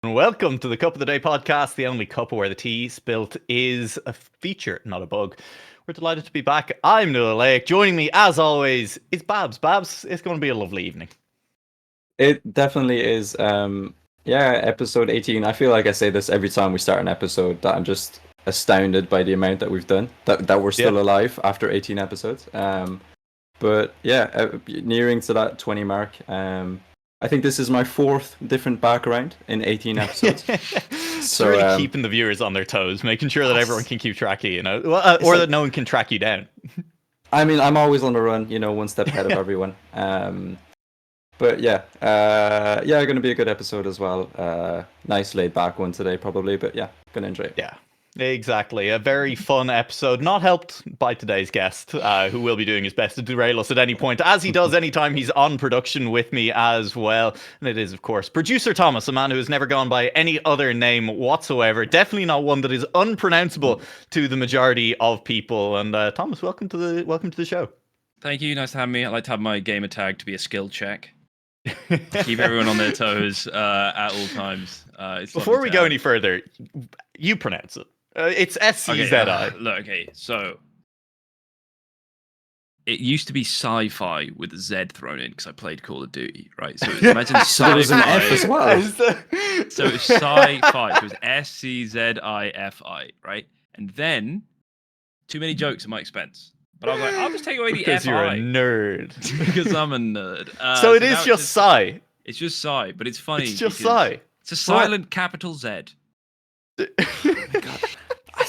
Welcome to the Cup of the Day podcast, the only cup where the tea spilt is a feature, not a bug. We're delighted to be back. I'm Nualaoch. Joining me, as always, is Babz. Babz, it's going to be a lovely evening. It definitely is. Episode 18. I feel like I say this every time we start an episode, that I'm just astounded by the amount that we've done, that we're still alive after 18 episodes. Nearing to that 20 mark. I think this is my fourth different background in 18 episodes. So really keeping the viewers on their toes, making sure that everyone can keep track of you, that no one can track you down. I mean, I'm always on the run, one step ahead of everyone. Going to be a good episode as well. Nice laid back one today, probably, but yeah, gonna enjoy it. Yeah. Exactly. A very fun episode, not helped by today's guest, who will be doing his best to derail us at any point, as he does anytime he's on production with me as well. And it is, of course, producer Thomas, a man who has never gone by any other name whatsoever. Definitely not one that is unpronounceable to the majority of people. And Thomas, welcome to the show. Thank you. Nice to have me. I like to have my gamer tag to be a skill check. Keep everyone on their toes at all times. Before we go any further, you pronounce it. It's SCZI. So it used to be sci-fi with a Z thrown in because I played Call of Duty, right? So imagine so there was an F as well. So it was sci-fi. So it was SCZIFI, right? And then too many jokes at my expense. But I was like, I'll just take away the because FI. You're a nerd. Because I'm a nerd. So it is just Psy. It's just Psy, but it's funny. It's just Psy. It's a silent capital Z. Oh my God.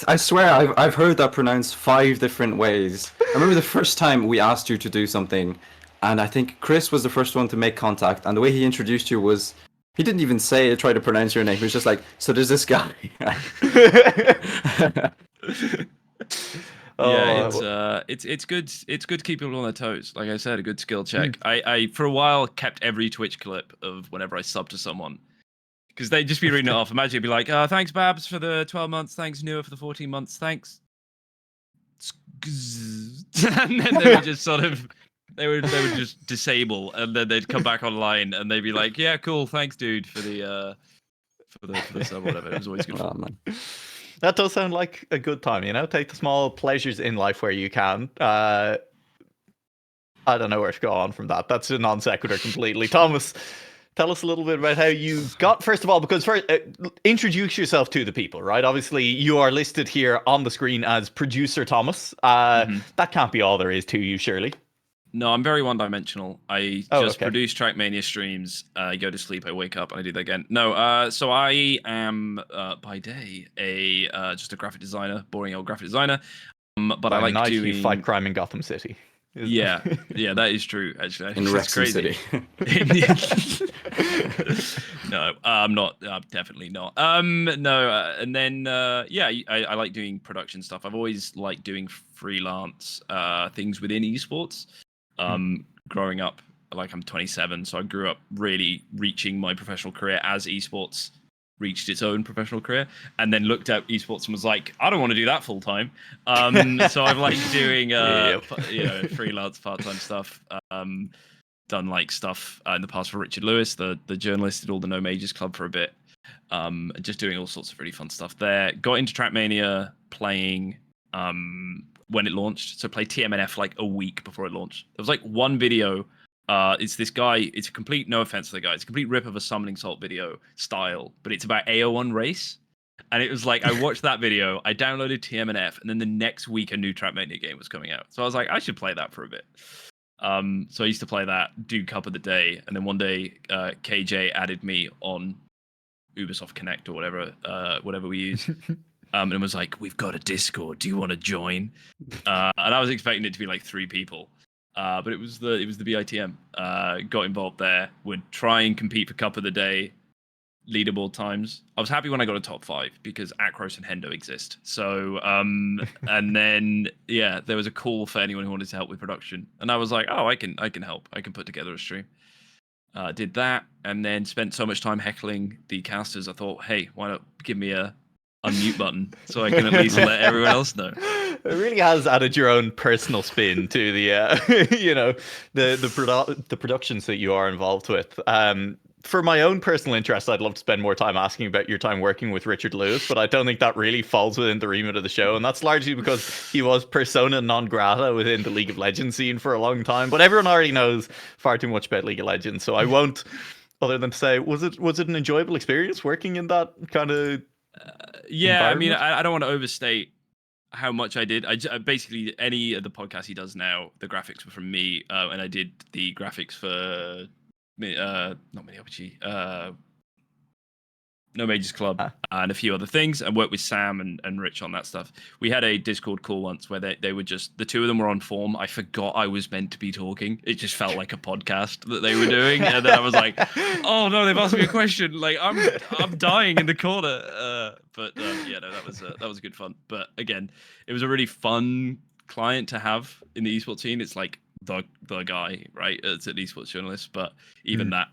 I swear I've heard that pronounced 5 different ways. I remember the first time we asked you to do something, and I think Chris was the first one to make contact, and the way he introduced you was, he didn't even try to pronounce your name. He was just like, so there's this guy. It's good. It's good to keep people on their toes. Like I said, a good skill check. I for a while kept every Twitch clip of whenever I subbed to someone, because they'd just be reading it off. Imagine it'd be like, thanks Babz for the 12 months, thanks Nua for the 14 months, thanks. And then they would just they would just disable, and then they'd come back online, and they'd be like, yeah, cool, thanks dude for the sub, whatever. It was always good fun. Man. That does sound like a good time, Take the small pleasures in life where you can. I don't know where to go on from that. That's a non sequitur completely. Thomas, tell us a little bit about how you got, first of all, because first, introduce yourself to the people, right? Obviously, you are listed here on the screen as producer Thomas. That can't be all there is to you, surely. No, I'm very one-dimensional. I produce Trackmania streams. I go to sleep, I wake up, and I do that again. No, so I am by day just a graphic designer, boring old graphic designer. But I like night doing. You fight crime in Gotham City. Yeah, that is true. Actually, in Wrexham City. No, I'm not. I'm definitely not. And then I like doing production stuff. I've always liked doing freelance things within esports. Growing up, like I'm 27, so I grew up really reaching my professional career as esports reached its own professional career, and then looked at esports and was like, I don't want to do that full time. So I've liked doing freelance part-time stuff. Done like stuff in the past for Richard Lewis, the journalist, did all the No Majors Club for a bit. Just doing all sorts of really fun stuff there. Got into Trackmania playing when it launched, so played TMNF like a week before it launched. There was like one video. It's this guy. It's a complete, no offense to the guy, it's a complete rip of a Summoning Salt video style, but it's about AO1 race. And it was like, I watched that video, I downloaded TMNF, and then the next week a new Trackmania game was coming out. So I was like, I should play that for a bit. So I used to play that, do Cup of the Day, and then one day KJ added me on Ubisoft Connect or whatever we use. And was like, we've got a Discord, do you want to join? And I was expecting it to be like 3 people. But it was the BITM. Got involved there. Would try and compete for Cup of the Day leaderboard times. I was happy when I got a top 5 because Akros and Hendo exist. So and then there was a call for anyone who wanted to help with production, and I was like, oh, I can help. I can put together a stream. Did that, and then spent so much time heckling the casters. I thought, hey, why not give me a unmute button so I can at least let everyone else know. It really has added your own personal spin to the the productions that you are involved with. for my own personal interest, I'd love to spend more time asking about your time working with Richard Lewis, but I don't think that really falls within the remit of the show, and that's largely because he was persona non grata within the League of Legends scene for a long time. But everyone already knows far too much about League of Legends, so I won't. Other than to say, was it an enjoyable experience working in that kind of? Yeah, I mean, environment? I don't want to overstate how much I did. Basically any of the podcasts he does now, the graphics were from me, and I did the graphics for not many RPG, No Majors Club, and a few other things, and worked with Sam and Rich on that stuff. We had a Discord call once where they were just, the two of them were on form. I forgot I was meant to be talking. It just felt like a podcast that they were doing, and then I was like, "Oh no, they've asked me a question. Like I'm dying in the corner." But yeah, no, that was good fun. But again, it was a really fun client to have in the esports scene. It's like the guy, right? It's an esports journalist, but even that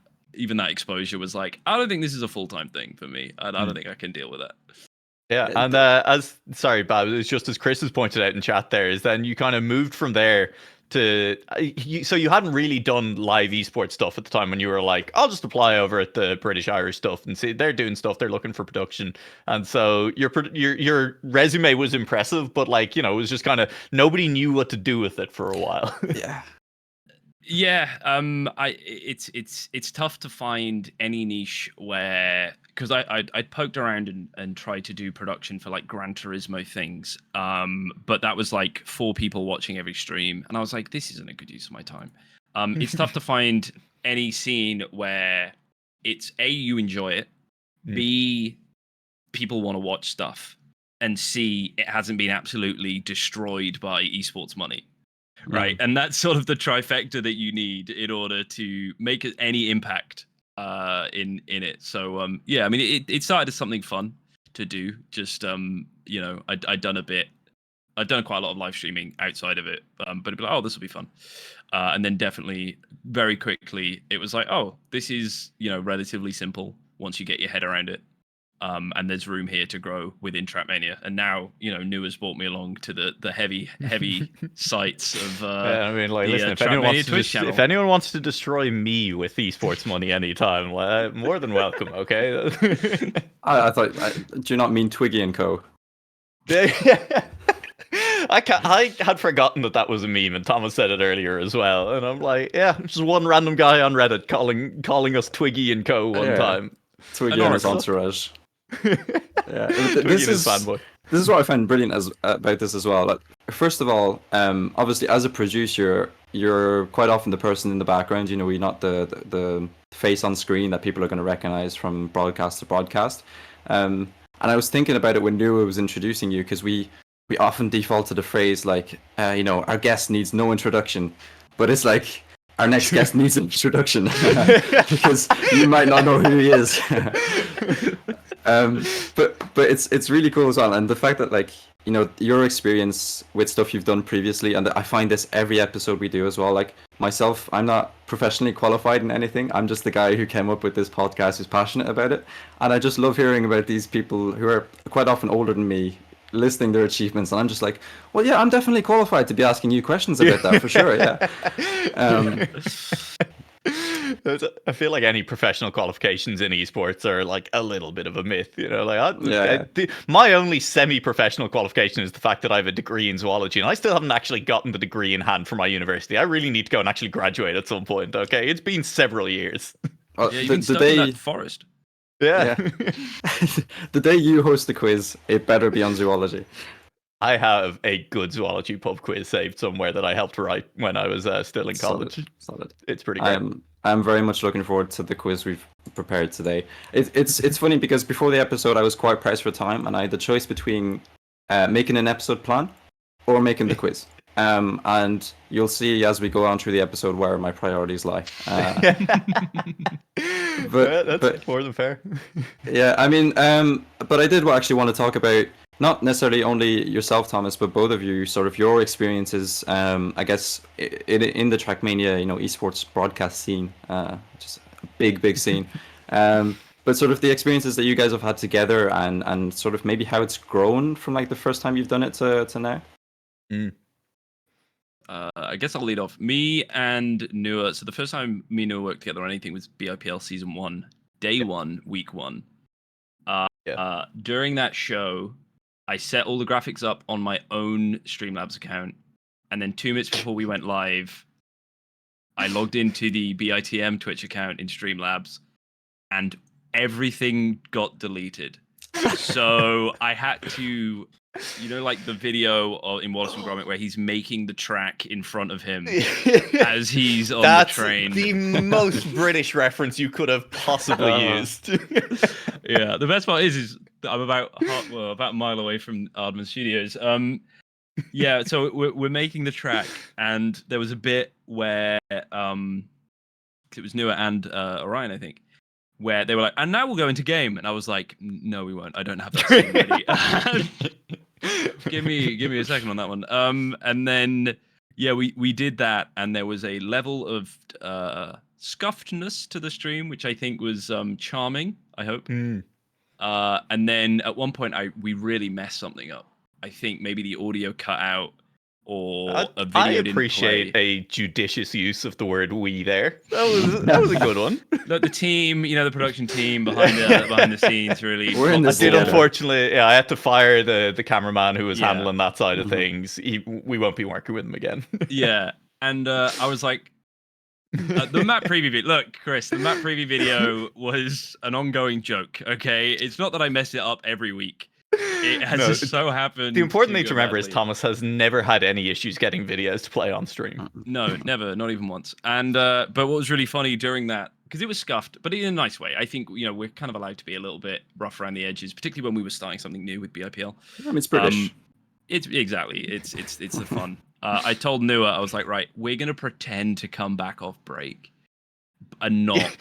exposure was like, I don't think this is a full-time thing for me, and I don't think I can deal with that. Yeah, and sorry, Babz, it's just as Chris has pointed out in chat there, is then you kind of moved from there to, so you hadn't really done live esports stuff at the time when you were like, I'll just apply over at the British Irish stuff and see they're doing stuff, they're looking for production, and so your resume was impressive, but like, you know, it was just kind of nobody knew what to do with it for a while. Yeah, it's tough to find any niche where, because I'd poked around and tried to do production for like Gran Turismo things, but that was like 4 people watching every stream, and I was like, this isn't a good use of my time. It's tough to find any scene where it's A, you enjoy it, B, people want to watch stuff, and C, it hasn't been absolutely destroyed by esports money. Right, and that's sort of the trifecta that you need in order to make any impact in it. So yeah, I mean, it started as something fun to do. Just you know, I'd done quite a lot of live streaming outside of it, but it'd be like, oh, this will be fun. And then definitely very quickly it was like, oh, this is, you know, relatively simple once you get your head around it. And there's room here to grow within Trackmania. And now, you know, Nua's brought me along to the heavy sites of yeah, I mean, like, listen, if anyone wants to destroy me with esports money anytime, well, more than welcome. Okay. I thought, do you not mean Twiggy and Co? I had forgotten that was a meme, and Thomas said it earlier as well. And I'm like, yeah, just one random guy on Reddit calling us Twiggy and Co. one time. Twiggy and his entourage. Yeah, this is what I find brilliant about this as well. Like, first of all, obviously as a producer, you're quite often the person in the background. You know, you're not the face on screen that people are going to recognize from broadcast to broadcast. And I was thinking about it when Nua was introducing you, because we often default to the phrase like, you know, our guest needs no introduction, but it's like, our next guest needs an introduction because you might not know who he is. But it's really cool as well, and the fact that, like, you know, your experience with stuff you've done previously, and I find this every episode we do as well. Like myself, I'm not professionally qualified in anything. I'm just the guy who came up with this podcast, who's passionate about it, and I just love hearing about these people who are quite often older than me, listing their achievements, and I'm just like, well, yeah, I'm definitely qualified to be asking you questions about that for sure. Yeah. I feel like any professional qualifications in esports are like a little bit of a myth, you know. Like, my only semi-professional qualification is the fact that I have a degree in zoology, and I still haven't actually gotten the degree in hand from my university. I really need to go and actually graduate at some point. Okay, it's been several years. Yeah, you've been stuck in that forest. Yeah. The day you host the quiz, it better be on zoology. I have a good zoology pub quiz saved somewhere that I helped write when I was still in college. Solid. It's pretty great. I'm very much looking forward to the quiz we've prepared today. It's funny because before the episode I was quite pressed for time, and I had the choice between making an episode plan or making the quiz. And you'll see as we go on through the episode where my priorities lie. That's more than fair. Yeah, I mean, but I did actually want to talk about not necessarily only yourself, Thomas, but both of you, sort of your experiences, I guess, in the Trackmania, you know, esports broadcast scene, just a big scene. But sort of the experiences that you guys have had together, and sort of maybe how it's grown from like the first time you've done it to now. I guess I'll lead off. Me and Nualaoch. So the first time me and Nualaoch worked together on anything was BIPL season 1, day 1, week 1. During that show, I set all the graphics up on my own Streamlabs account, and then 2 minutes before we went live, I logged into the BITM Twitch account in Streamlabs, and everything got deleted. So I had to, like the video in Wallace and Gromit where he's making the track in front of him as he's on the train. That's the most British reference you could have possibly used. Yeah, the best part is I'm about a mile away from Aardman Studios. Yeah, so we're making the track, and there was a bit where it was Nualaoch and Orion, I think, where they were like, and now we'll go into game, and I was like, no, we won't. I don't have that scene ready. give me a second on that one. And then we did that, and there was a level of scuffedness to the stream, which I think was charming. I hope. And then at one point, we really messed something up. I think maybe the audio cut out, or a video I didn't appreciate play. a judicious use of the word "we" there. That was a good one. Look, the team, the production team behind the scenes, really. We're in I this did, together. Unfortunately, I had to fire the cameraman who was handling that side of Mhm. things. We won't be working with him again. Yeah, and I was like, the map preview video. Look, Chris, the map preview video was an ongoing joke. Okay, it's not that I mess it up every week. It has just so happened. The important thing to remember is Thomas has never had any issues getting videos to play on stream. No, never, not even once. And but what was really funny during that, because it was scuffed, but in a nice way. I think we're kind of allowed to be a little bit rough around the edges, particularly when we were starting something new with BIPL. I mean, it's British. It's exactly. It's the fun. I told Nualaoch, I was like, right, we're gonna pretend to come back off break, and not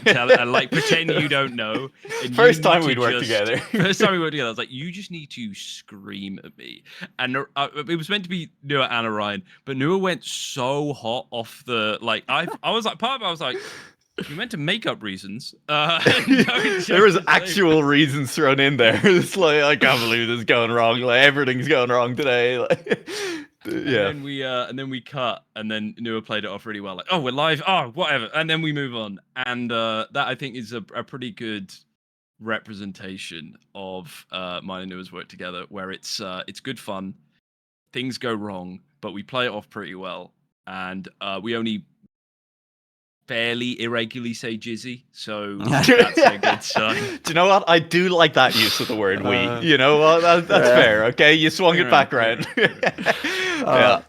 tell, and like pretend you don't know. First time we'd worked together. First time we worked together, I was like, you just need to scream at me. And it was meant to be Nualaoch and Orion, but Nualaoch went so hot off the I was like, part of it, I was like, you meant to make up reasons. There was actual reasons thrown in there. It's like, I can't believe this is going wrong. Like, everything's going wrong today. Like, yeah. And then we cut, and then Nualaoch played it off really well. Like, oh, we're live. Oh, whatever. And then we move on. And that I think is a pretty good representation of mine and Nualaoch's work together, where it's good fun. Things go wrong, but we play it off pretty well, and we only fairly irregularly say jizzy, so that's a good sign. Do you know what? I do like that use of the word "we." You know what? That's fair. Okay, you swung it back around. Yeah.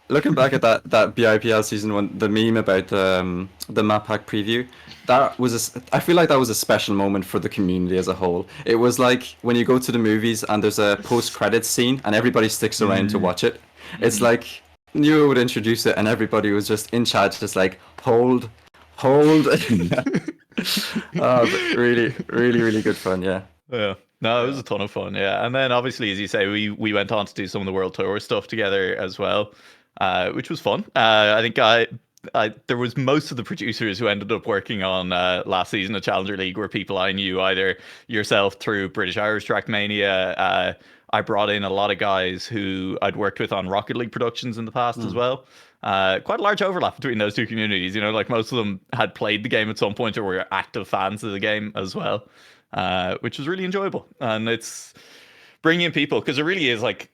Looking back at that BIPL season 1, the meme about the map pack preview, that was I feel like that was a special moment for the community as a whole. It was like when you go to the movies and there's a post-credits scene and everybody sticks around to watch it. It's like Nualaoch would introduce it and everybody was just in chat, just like hold. Really, really, really good fun. Yeah. No, it was a ton of fun. Yeah, and then obviously, as you say, we went on to do some of the World Tour stuff together as well, which was fun. I think there was most of the producers who ended up working on last season of Challenger League were people I knew, either yourself through British Irish Trackmania. I brought in a lot of guys who I'd worked with on Rocket League productions in the past as well. Quite a large overlap between those two communities. Like most of them had played the game at some point or were active fans of the game as well, which was really enjoyable. And it's bringing in people, because it really is like,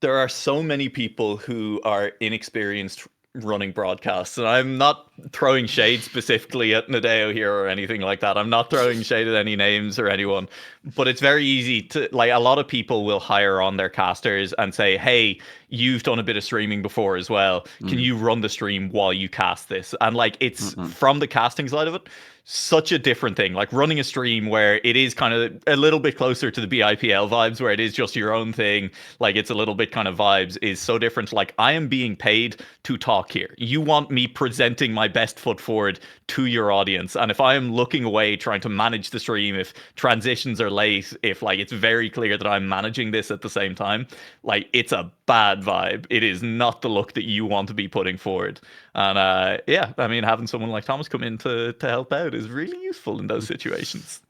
there are so many people who are inexperienced running broadcasts, and I'm not throwing shade specifically at Nadeo here or anything like that. I'm not throwing shade at any names or anyone, but it's very easy to, like, a lot of people will hire on their casters and say, hey, you've done a bit of streaming before as well, can you run the stream while you cast this? And like, it's from the casting side of it, such a different thing. Like running a stream where it is kind of a little bit closer to the BIPL vibes, where it is just your own thing, like it's a little bit kind of vibes, is so different. Like, I am being paid to talk here. You want me presenting my best foot forward to your audience, and if I am looking away trying to manage the stream, if transitions are late, if like it's very clear that I'm managing this at the same time, like it's a bad vibe. It is not the look that you want to be putting forward. And yeah, I mean, having someone like Thomas come in to help out is really useful in those situations.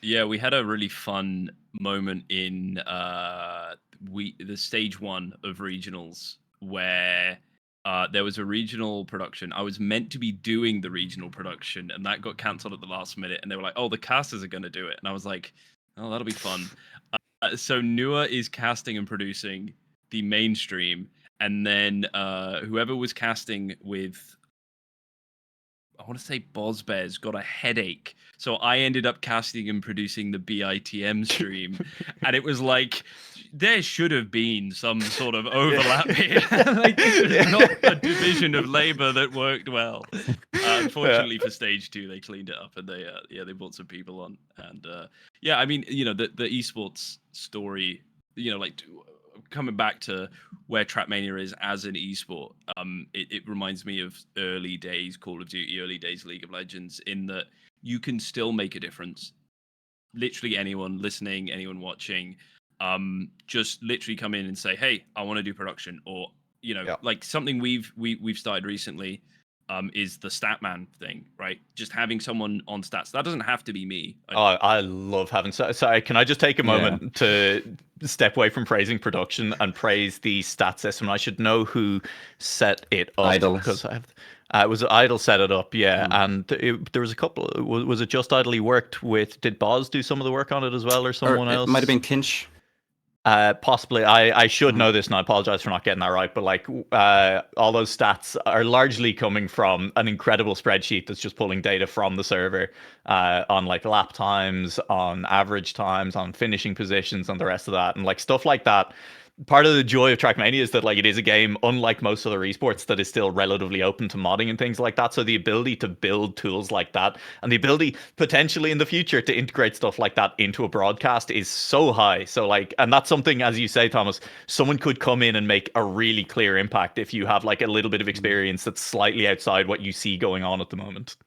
Yeah, we had a really fun moment in the stage 1 of regionals where there was a regional production. I was meant to be doing the regional production, and that got cancelled at the last minute. And they were like, "Oh, the casters are going to do it," and I was like, "Oh, that'll be fun." So Nua is casting and producing the mainstream, and then whoever was casting with, I want to say Bozbez, got a headache. So I ended up casting and producing the BITM stream. And it was like, there should have been some sort of overlap here. Like, this was not a division of labor that worked well. Unfortunately for stage 2, they cleaned it up and they brought some people on. And yeah, I mean, the esports story, like coming back to where Trackmania is as an esport, it reminds me of early days Call of Duty, early days League of Legends, in that you can still make a difference. Literally anyone listening, anyone watching, just literally come in and say, "Hey, I want to do production," or like something we've started recently. Is the Statman thing, right? Just having someone on stats. That doesn't have to be me. I love having. Sorry, can I just take a moment to step away from praising production and praise the stat system? I should know who set it up. Idle. Because it was Idle set it up, and there was a couple. Was it just Idle he worked with? Did Babz do some of the work on it as well, or someone else? It might have been Kinch. Possibly. I should know this, and I apologize for not getting that right, but like all those stats are largely coming from an incredible spreadsheet that's just pulling data from the server on like lap times, on average times, on finishing positions, and the rest of that, and like stuff like that. Part of the joy of Trackmania is that like it is a game, unlike most other esports, that is still relatively open to modding and things like that. So the ability to build tools like that, and the ability potentially in the future to integrate stuff like that into a broadcast, is so high. So like, and that's something, as you say, Thomas, someone could come in and make a really clear impact if you have like a little bit of experience that's slightly outside what you see going on at the moment.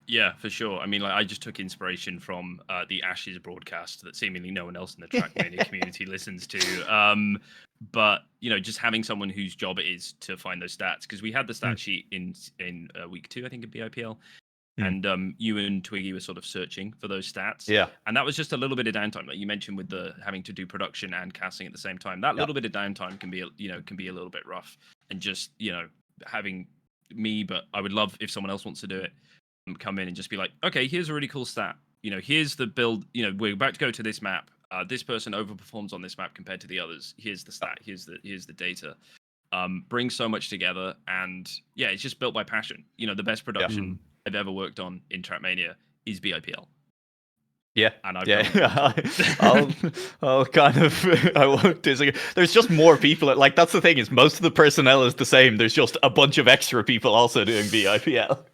Yeah, for sure. I mean, like, I just took inspiration from the Ashes broadcast that seemingly no one else in the Trackmania community listens to. But just having someone whose job it is to find those stats, because we had the stat sheet in week 2, I think, of the IPL, and you and Twiggy were sort of searching for those stats. Yeah, and that was just a little bit of downtime, like you mentioned, with the having to do production and casting at the same time. That little bit of downtime can be a little bit rough, and just having me, but I would love if someone else wants to do it. Come in and just be like, okay, here's a really cool stat. Here's the build. We're about to go to this map. This person overperforms on this map compared to the others. Here's the stat. Here's the data. Brings so much together, and yeah, it's just built by passion. The best production I've ever worked on in Trackmania is BIPL. Yeah, and I'll kind of, I won't disagree. There's just more people. Like, that's the thing, is most of the personnel is the same. There's just a bunch of extra people also doing BIPL,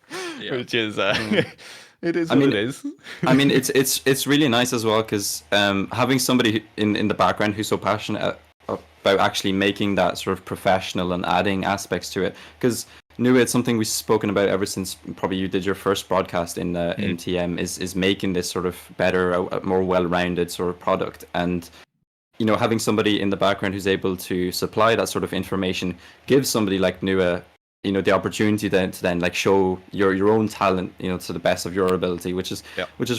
which is it is what it is. I mean, it's really nice as well, because having somebody in the background who's so passionate about actually making that sort of professional and adding aspects to it, because it's something we've spoken about ever since probably you did your first broadcast in TM, is making this sort of better, a more well-rounded sort of product. And having somebody in the background who's able to supply that sort of information gives somebody like Nua the opportunity to then like show your own talent to the best of your ability, which is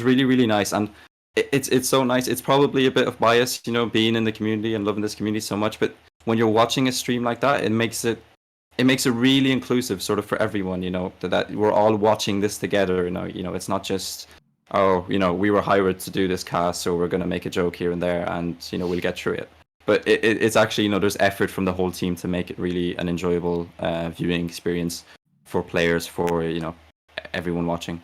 really, really nice. And it's so nice. It's probably a bit of bias, being in the community and loving this community so much, but when you're watching a stream like that, it makes it really inclusive, sort of, for everyone, that we're all watching this together. It's not just, we were hired to do this cast, so we're going to make a joke here and there, and we'll get through it. But it's actually, there's effort from the whole team to make it really an enjoyable viewing experience for players, for everyone watching.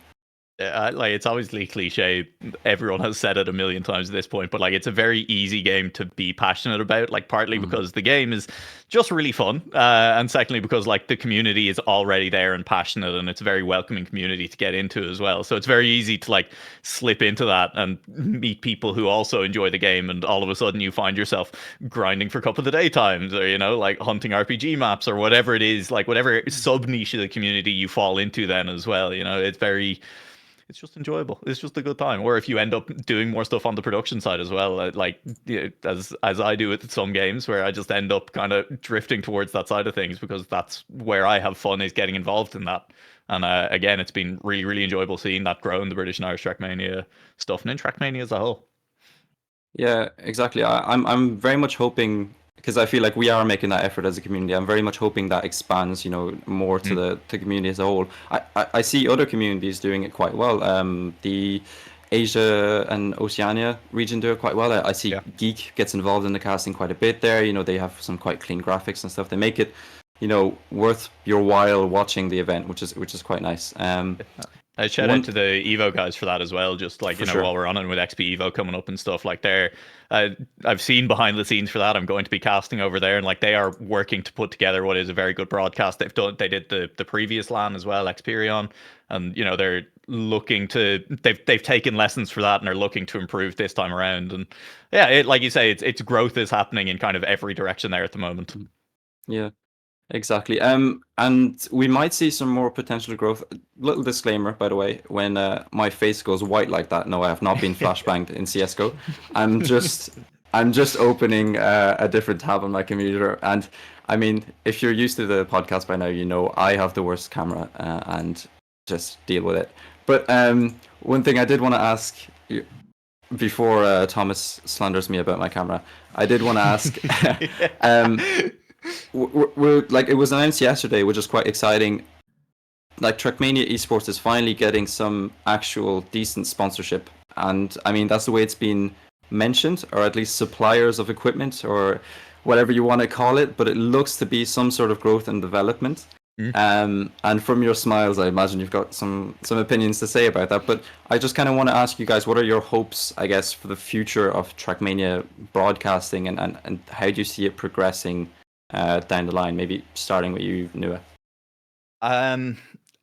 Like, it's obviously cliche, everyone has said it a million times at this point, but like, it's a very easy game to be passionate about, like, partly because the game is just really fun, and secondly because like the community is already there and passionate, and it's a very welcoming community to get into as well. So it's very easy to like slip into that and meet people who also enjoy the game, and all of a sudden you find yourself grinding for Cup of the Day times, or like hunting RPG maps, or whatever it is, like whatever sub niche of the community you fall into then as well. It's just enjoyable. It's just a good time. Or if you end up doing more stuff on the production side as well, like as I do with some games, where I just end up kind of drifting towards that side of things, because that's where I have fun, is getting involved in that. And again, it's been really, really enjoyable seeing that grow in the British and Irish Trackmania stuff, and in Trackmania as a whole. Yeah, exactly. I'm very much hoping because I feel like we are making that effort as a community. I'm very much hoping that expands, more to the community as a whole. I see other communities doing it quite well. The Asia and Oceania region do it quite well. I see Yeah. Geek gets involved in the casting quite a bit there. They have some quite clean graphics and stuff. They make it, worth your while watching the event, which is quite nice. I shout out to the Evo guys for that as well. Just like, For sure. while we're on it with XP Evo coming up and stuff like I've seen behind the scenes for that. I'm going to be casting over there, and like they are working to put together what is a very good broadcast. They did the previous LAN as well, Xperion, and they're looking to they've taken lessons for that and are looking to improve this time around. And yeah, like you say, it's growth is happening in kind of every direction there at the moment. Yeah. Exactly. And we might see some more potential growth. Little disclaimer, by the way, when my face goes white like that, no, I have not been flashbanged in CS:GO. I'm just opening a different tab on my computer. And I mean, if you're used to the podcast by now, I have the worst camera, and just deal with it. But one thing I did want to ask you, before Thomas slanders me about my camera, I did want to ask. We're like, it was announced yesterday, which is quite exciting. Like, Trackmania Esports is finally getting some actual decent sponsorship, and I mean that's the way it's been mentioned, or at least suppliers of equipment, or whatever you want to call it. But it looks to be some sort of growth and development. And from your smiles, I imagine you've got some opinions to say about that. But I just kind of want to ask you guys, what are your hopes, I guess, for the future of Trackmania broadcasting, and how do you see it progressing down the line? Maybe starting with you, Nua.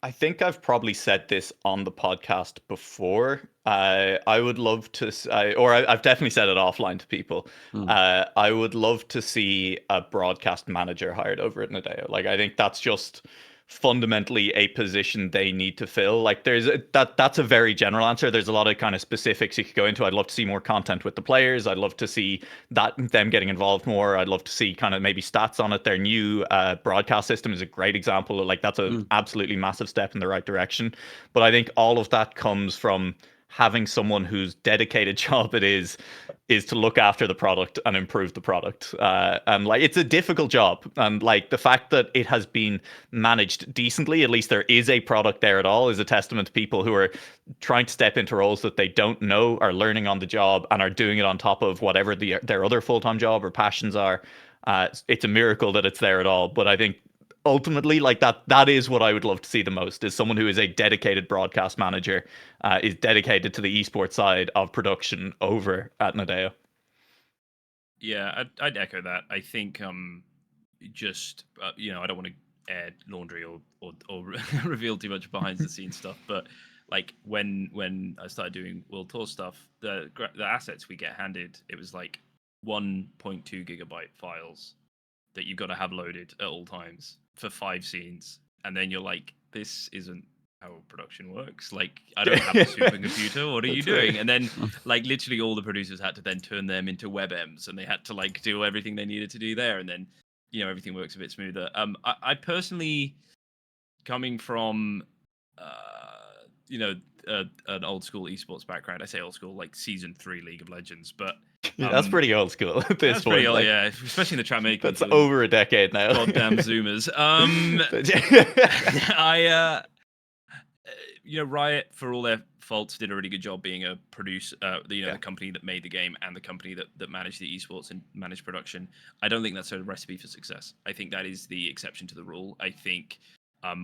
I think I've probably said this on the podcast before. I would love to, I've definitely said it offline to people. I would love to see a broadcast manager hired over at Nualaoch. Like, I think that's just fundamentally a position they need to fill. Like, that's a very general answer. There's a lot of kind of specifics you could go into. I'd love to see more content with the players. I'd love to see them getting involved more. I'd love to see kind of maybe stats on it. Their new broadcast system is a great example. Like, that's a absolutely massive step in the right direction. But I think all of that comes from having someone whose dedicated job it is to look after the product and improve the product. And like, it's a difficult job. And like, the fact that it has been managed decently, at least there is a product there at all, is a testament to people who are trying to step into roles that they don't know, are learning on the job, and are doing it on top of whatever their other full-time job or passions are. It's a miracle that it's there at all. But I think ultimately, like, that is what I would love to see the most, is someone who is a dedicated broadcast manager, is dedicated to the esports side of production over at Nualaoch. Yeah, I'd echo that. I think just I don't want to air laundry or reveal too much behind the scenes stuff, but like when I started doing World Tour stuff, the assets we get handed, it was like 1.2 gigabyte files that you've got to have loaded at all times for 5 scenes, and then you're like, this isn't how production works. Like, I don't have a supercomputer. What are you doing? And then like literally all the producers had to then turn them into WebMs, and they had to like do everything they needed to do there, and then everything works a bit smoother. I personally, coming from an old school esports background, I say old school, like season 3 League of Legends, but that's pretty old school at this that's point. pretty old, like, yeah, especially in the Trackmania. That's over a decade now. Goddamn Zoomers. Riot, for all their faults, did a really good job being a producer. The company that made the game and the company that managed the esports and managed production. I don't think that's a recipe for success. I think that is the exception to the rule. I think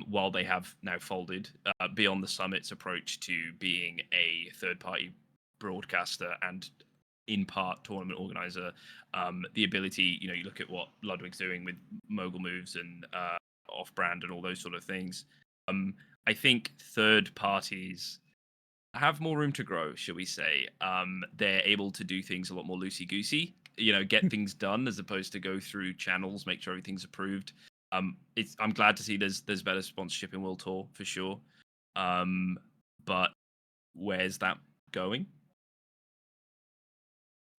while they have now folded beyond the Summit's approach to being a third-party broadcaster and in part tournament organizer, the ability, you look at what Ludwig's doing with mogul moves and off-brand and all those sort of things. I think third parties have more room to grow, shall we say. They're able to do things a lot more loosey-goosey, get things done as opposed to go through channels, make sure everything's approved. I'm glad to see there's better sponsorship in World Tour for sure. But where's that going?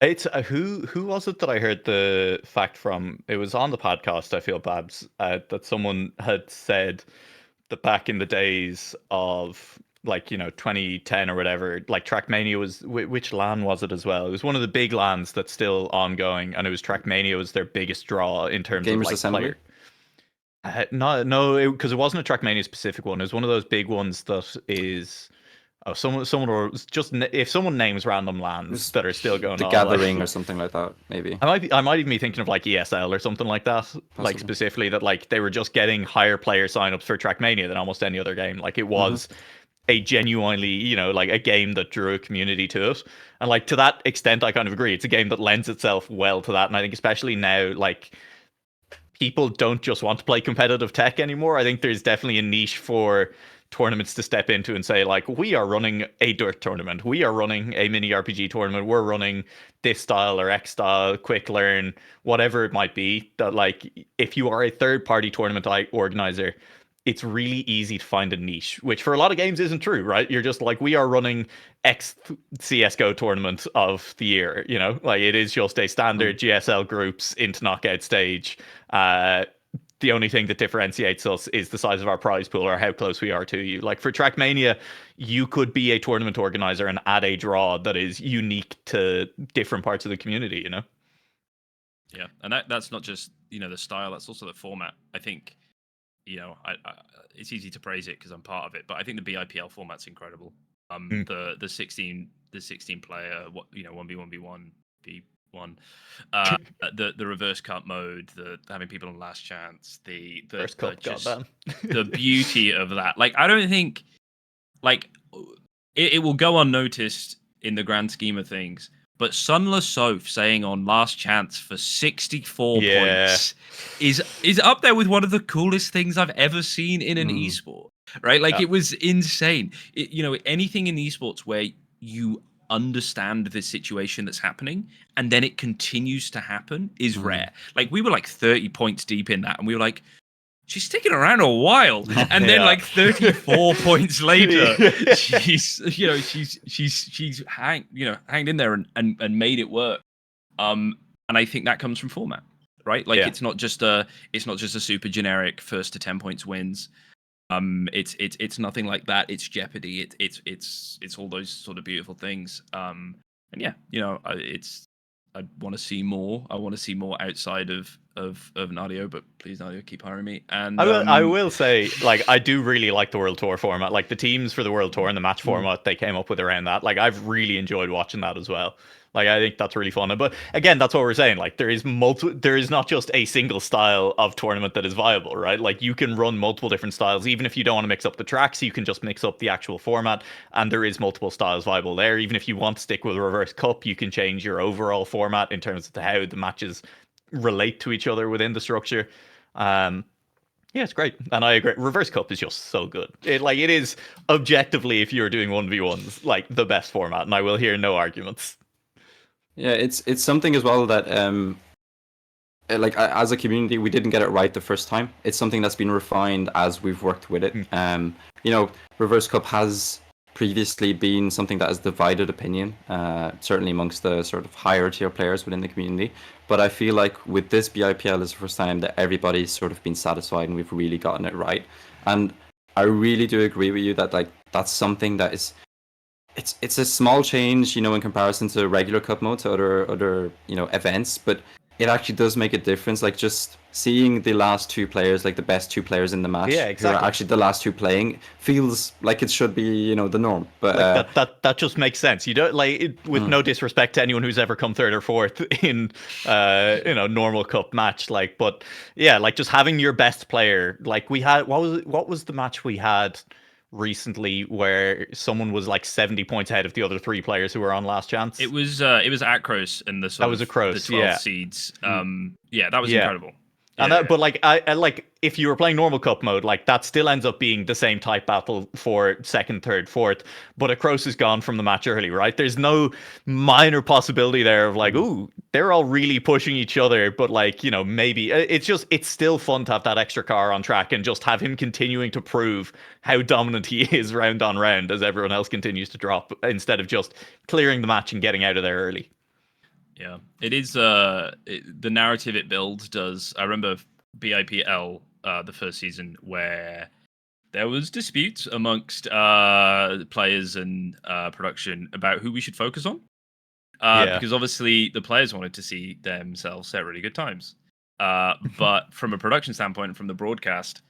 It's who was it that I heard the fact from? It was on the podcast, I feel, Babz, that someone had said that back in the days of like 2010 or whatever, like Trackmania was which LAN was it as well? It was one of the big LANs that's still ongoing, and it was Trackmania was their biggest draw in terms of Gamers like Assembly? player. No, because it wasn't a Trackmania specific one. It was one of those big ones that is. Oh, someone or just if someone names random lands that are still going The on, Gathering like, or something like that, maybe. I might even be thinking of like ESL or something like that, like Possibly. specifically that like they were just getting higher player signups for Trackmania than almost any other game. Like it Mm-hmm. was a genuinely, like a game that drew a community to it. And like to that extent, I kind of agree. It's a game that lends itself well to that. And I think especially now, like people don't just want to play competitive tech anymore. I think there's definitely a niche for tournaments to step into and say, like, we are running a dirt tournament, we are running a mini RPG tournament, we're running this style or X style, quick learn, whatever it might be. That like, if you are a third party tournament organizer, it's really easy to find a niche, which for a lot of games isn't true, right? You're just like, we are running X CSGO tournament of the year, like it is just a standard GSL groups into knockout stage. The only thing that differentiates us is the size of our prize pool or how close we are to you. Like for Trackmania, you could be a tournament organizer and add a draw that is unique to different parts of the community, Yeah, and that's not just the style; that's also the format. I think it's easy to praise it because I'm part of it, but I think the BIPL format's incredible. The 16 player, 1v1v1 v1, the reverse cup mode, the having people on last chance, the First cup, just goddamn. the beauty of that. Like I don't think like it will go unnoticed in the grand scheme of things. But Sunless Soph saying on last chance for 64 points is up there with one of the coolest things I've ever seen in an esport. Right? Like it was insane. Anything in esports where you understand the situation that's happening and then it continues to happen is rare. Like we were like 30 points deep in that and we were like, she's sticking around a while, and then like 34 points later, she's hanged in there and made it work. And I think that comes from format, right? Like it's not just a super generic first to 10 points wins. It's nothing like that. It's Jeopardy. It's all those sort of beautiful things. And yeah, I want to see more. I want to see more outside of Nadio, but please Nadio, keep hiring me. And I will say, like, I do really like the World Tour format. Like the teams for the World Tour and the match format they came up with around that. Like I've really enjoyed watching that as well. Like I think that's really fun. But again, that's what we're saying. Like there is not just a single style of tournament that is viable, right? Like you can run multiple different styles. Even if you don't want to mix up the tracks, you can just mix up the actual format. And there is multiple styles viable there. Even if you want to stick with a reverse cup, you can change your overall format in terms of how the matches relate to each other within the structure. Yeah, it's great, and I agree. Reverse Cup is just so good. It is objectively, if you're doing 1v1s, like the best format, and I will hear no arguments. Yeah, it's something as well that like as a community we didn't get it right the first time. It's something that's been refined as we've worked with it. Reverse Cup has previously been something that has divided opinion, certainly amongst the sort of higher tier players within the community. But I feel like with this BIPL is the first time that everybody's sort of been satisfied and we've really gotten it right. And I really do agree with you that like that's something that is it's a small change, in comparison to regular cup mode, to other events, but it actually does make a difference. Like just seeing the last two players, like the best two players in the match, Yeah, exactly. who are actually the last two playing, feels like it should be, the norm. But like that just makes sense. You don't with no disrespect to anyone who's ever come third or fourth in normal cup match. Like, but yeah, like just having your best player. Like we had, what was the match we had recently where someone was like 70 points ahead of the other three players who were on last chance? it was Akros and the That was Akros, the 12 yeah. seeds. That was incredible. And but like I like if you were playing normal cup mode, like that still ends up being the same type battle for second, third, fourth. But Akros is gone from the match early, right? There's no minor possibility there of like, ooh, they're all really pushing each other. But like, maybe it's still fun to have that extra car on track and just have him continuing to prove how dominant he is round on round as everyone else continues to drop, instead of just clearing the match and getting out of there early. Yeah, it is. The narrative it builds does. I remember BIPL, the first season, where there was disputes amongst players and production about who we should focus on. Because obviously the players wanted to see themselves set really good times. But from a production standpoint, from the broadcast,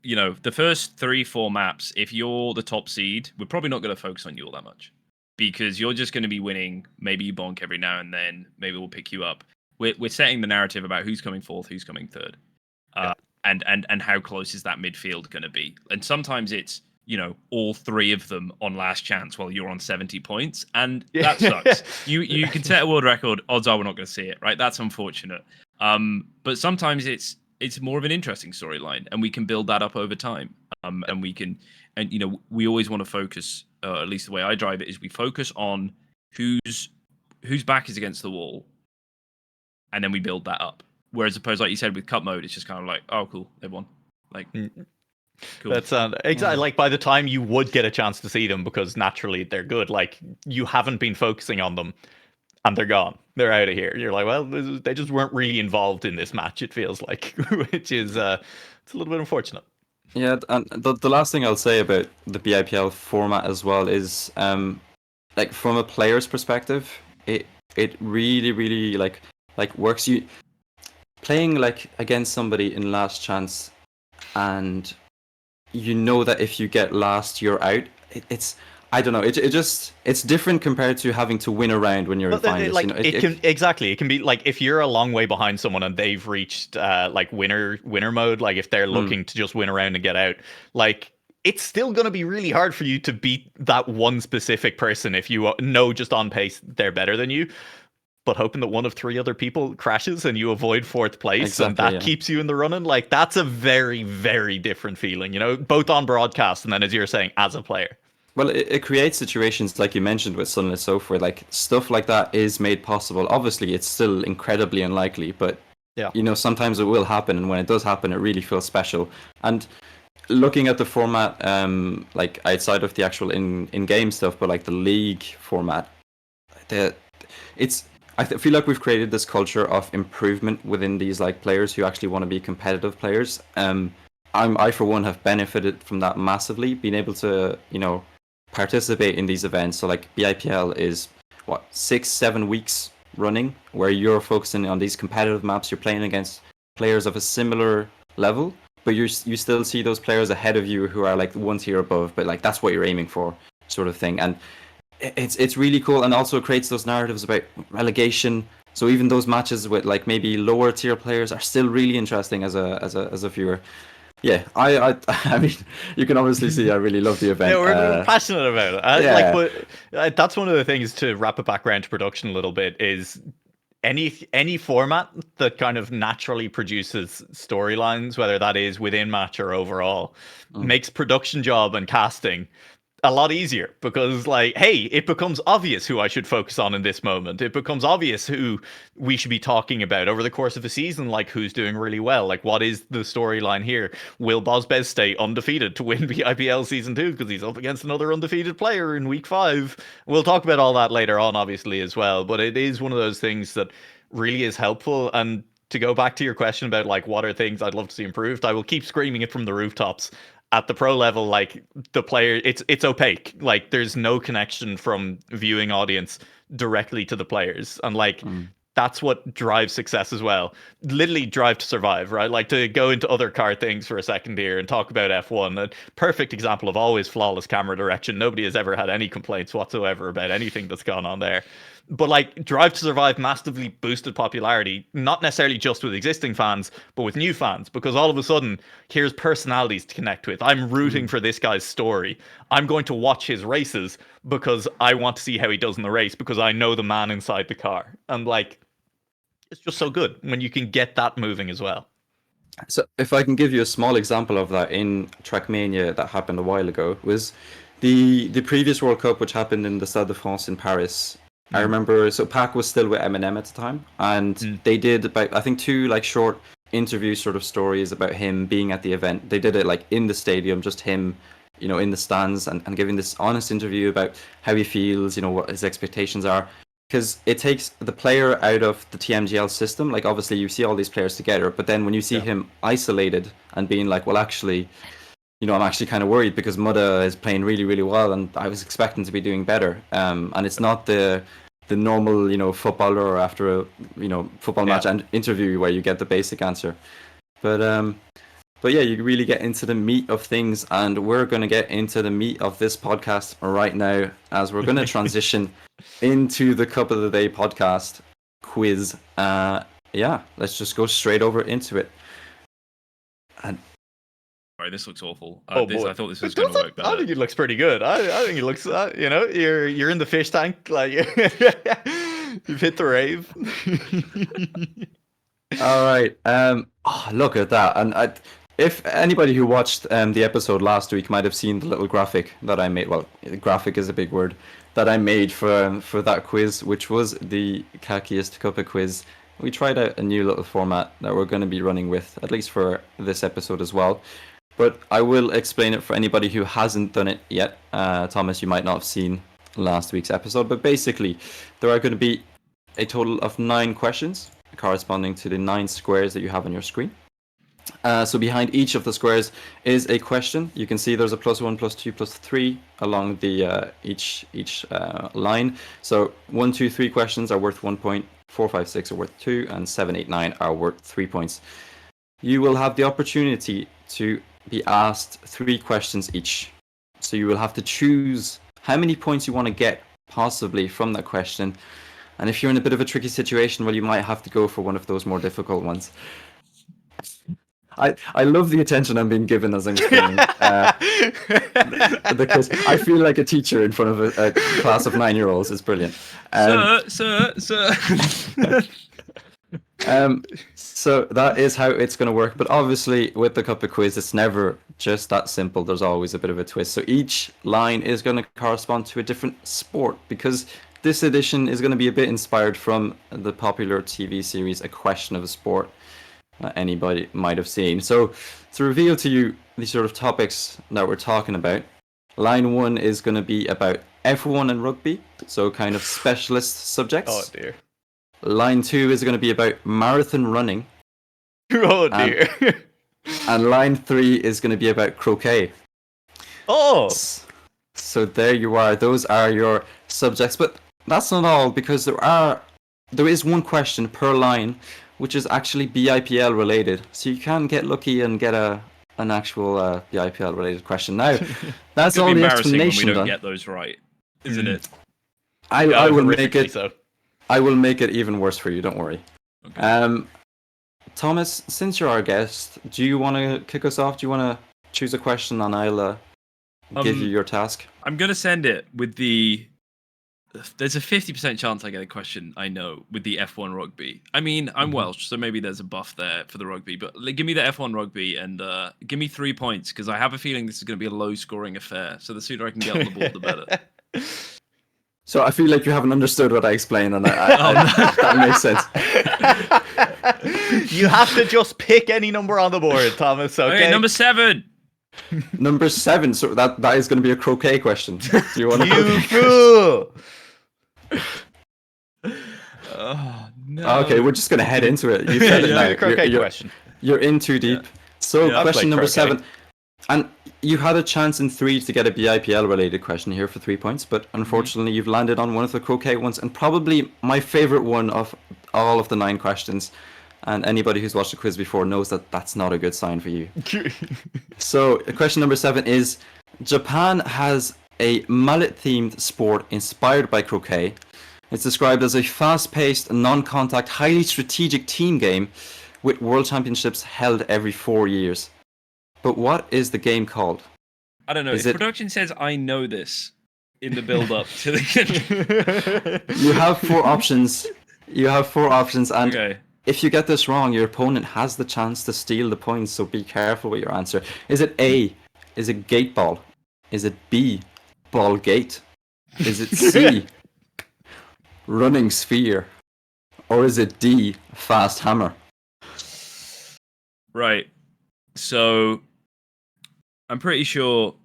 the first 3-4 maps, if you're the top seed, we're probably not going to focus on you all that much. Because you're just going to be winning. Maybe you bonk every now and then. Maybe we'll pick you up. We're setting the narrative about who's coming fourth, who's coming third. And how close is that midfield going to be? And sometimes it's, all 3 of them on last chance while you're on 70 points. And that sucks. You can set a world record. Odds are we're not going to see it, right? That's unfortunate. But sometimes it's more of an interesting storyline, and we can build that up over time. And we always want to focus, at least the way I drive it, is we focus on whose back is against the wall, and then we build that up. Whereas opposed, like you said, with cup mode, it's just kind of like, oh, cool, they've won. Like, cool. That's exactly like by the time you would get a chance to see them, because naturally they're good. Like you haven't been focusing on them, and they're gone. They're out of here. You're like, well, they just weren't really involved in this match. It feels like, which is it's a little bit unfortunate. Yeah, and the last thing I'll say about the BIPL format as well is, like from a player's perspective, it really really like works. You playing like against somebody in last chance, and that if you get last, you're out. It's I don't know. It's different compared to having to win a round when you're in finals. Like it can be like if you're a long way behind someone and they've reached like winner mode. Like if they're looking to just win a round and get out, like it's still going to be really hard for you to beat that one specific person if you know just on pace they're better than you. But hoping that one of 3 other people crashes and you avoid 4th place, and that keeps you in the running, like that's a very, very different feeling, both on broadcast and then, as you're saying, as a player. Well, it creates situations like you mentioned with Sunlit Software, like stuff like that is made possible. Obviously, it's still incredibly unlikely, but sometimes it will happen, and when it does happen, it really feels special. And looking at the format, like outside of the actual in-game stuff, but like the league format, I feel like we've created this culture of improvement within these like players who actually want to be competitive players. I for one have benefited from that massively, being able to participate in these events. So like BIPL is 6-7 weeks running, where you're focusing on these competitive maps. You're playing against players of a similar level, but you still see those players ahead of you who are like 1 tier above. But like that's what you're aiming for, sort of thing. And it's really cool, and also creates those narratives about relegation. So even those matches with like maybe lower tier players are still really interesting as a viewer. Yeah, I mean, you can obviously see I really love the event. Yeah, we're passionate about it. But that's one of the things, to wrap it back around to production a little bit, is any format that kind of naturally produces storylines, whether that is within match or overall, makes production job and casting a lot easier, because like, hey, it becomes obvious who I should focus on in this moment. It becomes obvious who we should be talking about over the course of a season, like who's doing really well. Like, what is the storyline here? Will Babz stay undefeated to win BIPL Season 2 because he's up against another undefeated player in Week 5? We'll talk about all that later on, obviously, as well. But it is one of those things that really is helpful. And to go back to your question about like what are things I'd love to see improved, I will keep screaming it from the rooftops. At the pro level, like the player, it's opaque. Like there's no connection from viewing audience directly to the players, and like that's what drives success as well. Literally drive to survive, right? Like, to go into other car things for a second here and talk about F1, a perfect example of always flawless camera direction. Nobody has ever had any complaints whatsoever about anything that's gone on there. But like, Drive to Survive massively boosted popularity, not necessarily just with existing fans, but with new fans, because all of a sudden, here's personalities to connect with. I'm rooting for this guy's story. I'm going to watch his races because I want to see how he does in the race, because I know the man inside the car. And like, it's just so good when you can get that moving as well. So if I can give you a small example of that in Trackmania that happened a while ago, was the previous World Cup, which happened in the Stade de France in Paris. I remember, so Pac was still with Eminem at the time, and they did about, I think, 2 like short interview sort of stories about him being at the event. They did it like in the stadium, just him, you know, in the stands, and giving this honest interview about how he feels, you know, what his expectations are. Because it takes the player out of the TMGL system. Like, obviously you see all these players together, but then when you see him isolated and being like, well, actually, I'm actually kind of worried because Mudda is playing really, really well, and I was expecting to be doing better. And it's not the normal, footballer after a, football match and interview where you get the basic answer. But yeah, you really get into the meat of things, and we're going to get into the meat of this podcast right now as we're going to transition into the Cup of the Day podcast quiz. Let's just go straight over into it. And Sorry, this looks awful. boy. I thought this was going to work better. I think it looks pretty good. I think it looks, you're in the fish tank, like you've hit the rave. All right. Look at that. And if anybody who watched the episode last week might have seen the little graphic that I made. Well, graphic is a big word that I made for that quiz, which was the Khakist Cuppa quiz. We tried out a new little format that we're going to be running with, at least for this episode as well. But I will explain it for anybody who hasn't done it yet. Thomas, you might not have seen last week's episode, but basically there are going to be a total of 9 questions corresponding to the 9 squares that you have on your screen. So behind each of the squares is a question. You can see there's a +1, +2, +3 along the each line. So 1, 2, 3 questions are worth 1 point, 4, 5, 6 are worth 2, and 7, 8, 9 are worth 3 points. You will have the opportunity to be asked 3 questions each. So you will have to choose how many points you want to get possibly from that question. And if you're in a bit of a tricky situation, well, you might have to go for one of those more difficult ones. I love the attention I'm being given as I'm explaining. Because I feel like a teacher in front of a class of 9-year-olds. It's brilliant. Sir. So that is how it's going to work. But obviously, with the Cuppa quiz, it's never just that simple. There's always a bit of a twist. So each line is going to correspond to a different sport, because this edition is going to be a bit inspired from the popular TV series A Question of a Sport that anybody might have seen. So to reveal to you the sort of topics that we're talking about, line 1 is going to be about F1 and rugby, so kind of specialist subjects. Oh dear. Line 2 is going to be about marathon running. Oh dear. And line 3 is going to be about croquet. Oh. So there you are. Those are your subjects. But that's not all, because there is one question per line which is actually BIPL related. So you can get lucky and get an actual BIPL related question. Now, that's all the explanation when we don't done. get those right, isn't it? I will make it. So. I will make it even worse for you. Don't worry. Okay. Thomas, since you're our guest, do you want to kick us off? Do you want to choose a question and I'll give you your task? I'm going to send it with the... There's a 50% chance I get a question I know with the F1 rugby. I mean, I'm Welsh, so maybe there's a buff there for the rugby, but give me the F1 rugby and give me 3 points, because I have a feeling this is going to be a low-scoring affair, so the sooner I can get on the board, the better. So I feel like you haven't understood what I explained, and that makes sense. You have to just pick any number on the board, Thomas. Okay, number 7. Number 7. So that is going to be a croquet question. Do you want to? You fool! Oh no. Okay, we're just going to head into it. You said it now. The croquet question. You're in too deep. Yeah. So Yeah, question number croquet. 7. And you had a chance in 3 to get a BIPL related question here for 3 points, but unfortunately you've landed on one of the croquet ones, and probably my favorite one of all of the 9 questions. And anybody who's watched the quiz before knows that that's not a good sign for you. So question number 7 is, Japan has a mallet-themed sport inspired by croquet. It's described as a fast-paced, non-contact, highly strategic team game with world championships held every 4 years. But what is the game called? I don't know. Is If it- production says I know this in the build-up to the... You have 4 options. And Okay. if you get this wrong, your opponent has the chance to steal the points, so be careful with your answer. Is it A, is it gate ball? Is it B, ball gate? Is it C, running sphere? Or is it D, fast hammer? Right. So, I'm pretty sure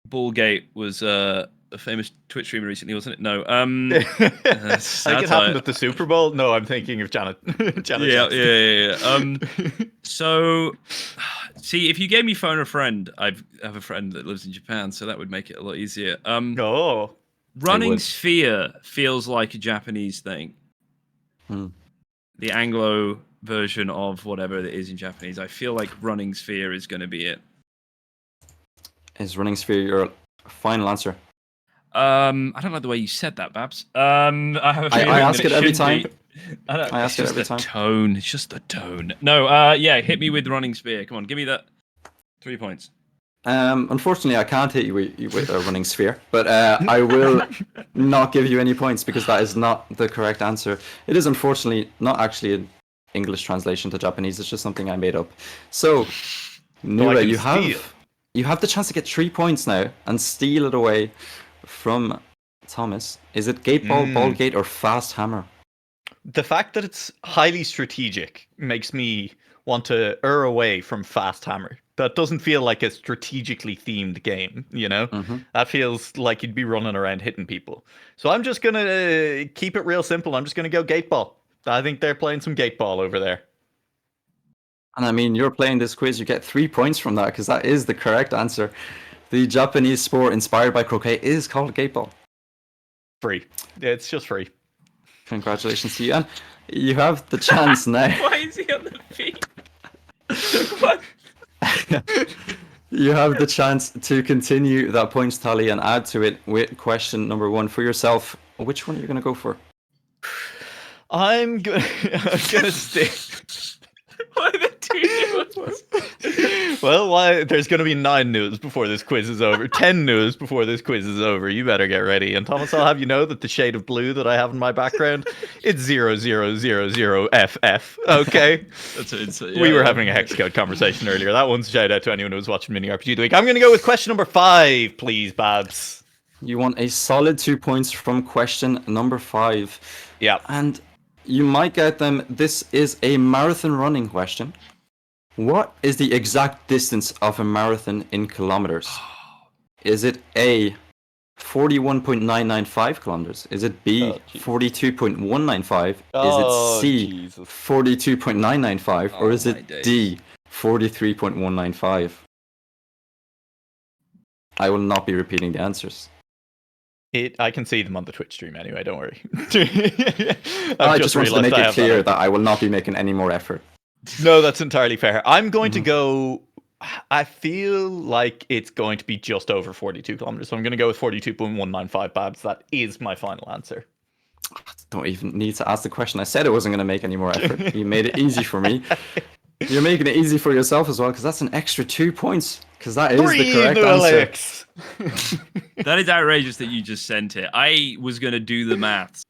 Ballgate was a famous Twitch streamer recently, wasn't it? No. I think it happened at the Super Bowl. No, I'm thinking of Janet. Janet Yeah. Jackson. So See, if you gave me phone a friend, I have a friend that lives in Japan, so that would make it a lot easier. Oh. Running would. sphere feels like a Japanese thing. Hmm. The Anglo version of whatever it is in Japanese. I feel like running sphere is going to be it. Is running sphere your final answer? I don't like the way you said that, Babz. I have a feeling I ask that it every should time. be. I ask it every time. Tone. It's just the tone. No, yeah, hit me with running spear. Come on, give me that 3 points. Unfortunately, I can't hit you with a running sphere, but I will not give you any points because that is not the correct answer. It is unfortunately not actually an English translation to Japanese. It's just something I made up. So, Nura, you have the chance to get 3 points now and steal it away from Thomas. Is it gate ball, ball gate, or fast hammer? The fact that it's highly strategic makes me want to err away from fast hammer. That doesn't feel like a strategically themed game, you know? That feels like you'd be running around hitting people. So I'm just going to keep it real simple. I'm just going to go gate ball. I think they're playing some gate ball over there. And I mean, you're playing this quiz, you get 3 points from that because that is the correct answer. The Japanese sport inspired by croquet is called gate ball. Free. It's just free. Congratulations to you. And you have the chance now. Why is he on the feet? What? You have the chance to continue that points tally and add to it with question number 1 for yourself. Which one are you going to go for? I'm gonna stick. Why the 2 new ones? Well, there's going to be 9 news before this quiz is over. 10 news before this quiz is over. You better get ready. And Thomas, I'll have you know that the shade of blue that I have in my background, it's 0000FF. Okay? That's it. We were having a hex code conversation earlier. That one's shout out to anyone who was watching Mini RPG of the Week. I'm going to go with question number 5, please, Babz. You want a solid 2 points from question number 5. Yeah. And you might get them. This is a marathon running question. What is the exact distance of a marathon in kilometers? Is it A, 41.995 kilometers? Is it B, 42.195? Is it C, 42.995? Or is it D, 43.195? I will not be repeating the answers. I can see them on the Twitch stream anyway, don't worry. I just want to make it clear that I will not be making any more effort. No, that's entirely fair. I'm going to go... I feel like it's going to be just over 42 kilometers, so I'm going to go with 42.195 Babz. That is my final answer. Don't even need to ask the question. I said I wasn't going to make any more effort. You made it easy for me. You're making it easy for yourself as well, because that's an extra 2 points. Because that is the correct answer. That is outrageous that you just sent it. I was going to do the maths.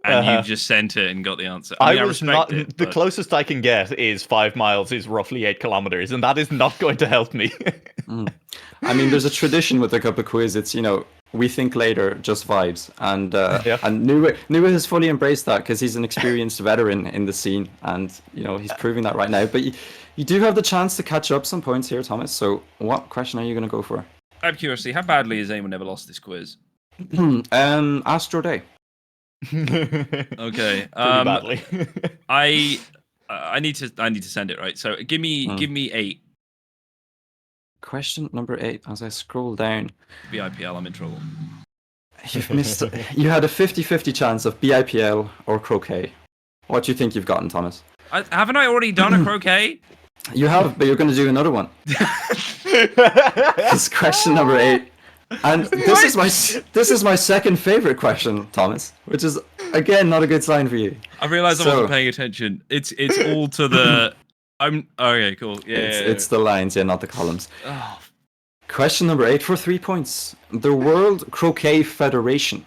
And you just sent it and got the answer. I mean, I respect it, the closest I can get is 5 miles is roughly 8 kilometers, and that is not going to help me. I mean, there's a tradition with the Cuppa quiz. It's, we think later, just vibes. And Nua has fully embraced that because he's an experienced veteran in the scene, and he's proving that right now. But you do have the chance to catch up some points here, Thomas. So what question are you going to go for? Out of curiosity, how badly has anyone ever lost this quiz? Ask Jorday. Okay. Badly. I need to send it, right? So give me 8. Question number 8. As I scroll down, BIPL, I'm in trouble. You've missed. You had a 50-50 chance of BIPL or croquet. What do you think you've gotten, Thomas? Haven't I already done a croquet? You have, but you're going to do another one. It's question number 8. And this is my second favorite question, Thomas, which is again not a good sign for you. I realized I wasn't paying attention. It's all to the. Okay, cool. Yeah, it's the lines, not the columns. Oh. Question number 8 for 3 points. The World Croquet Federation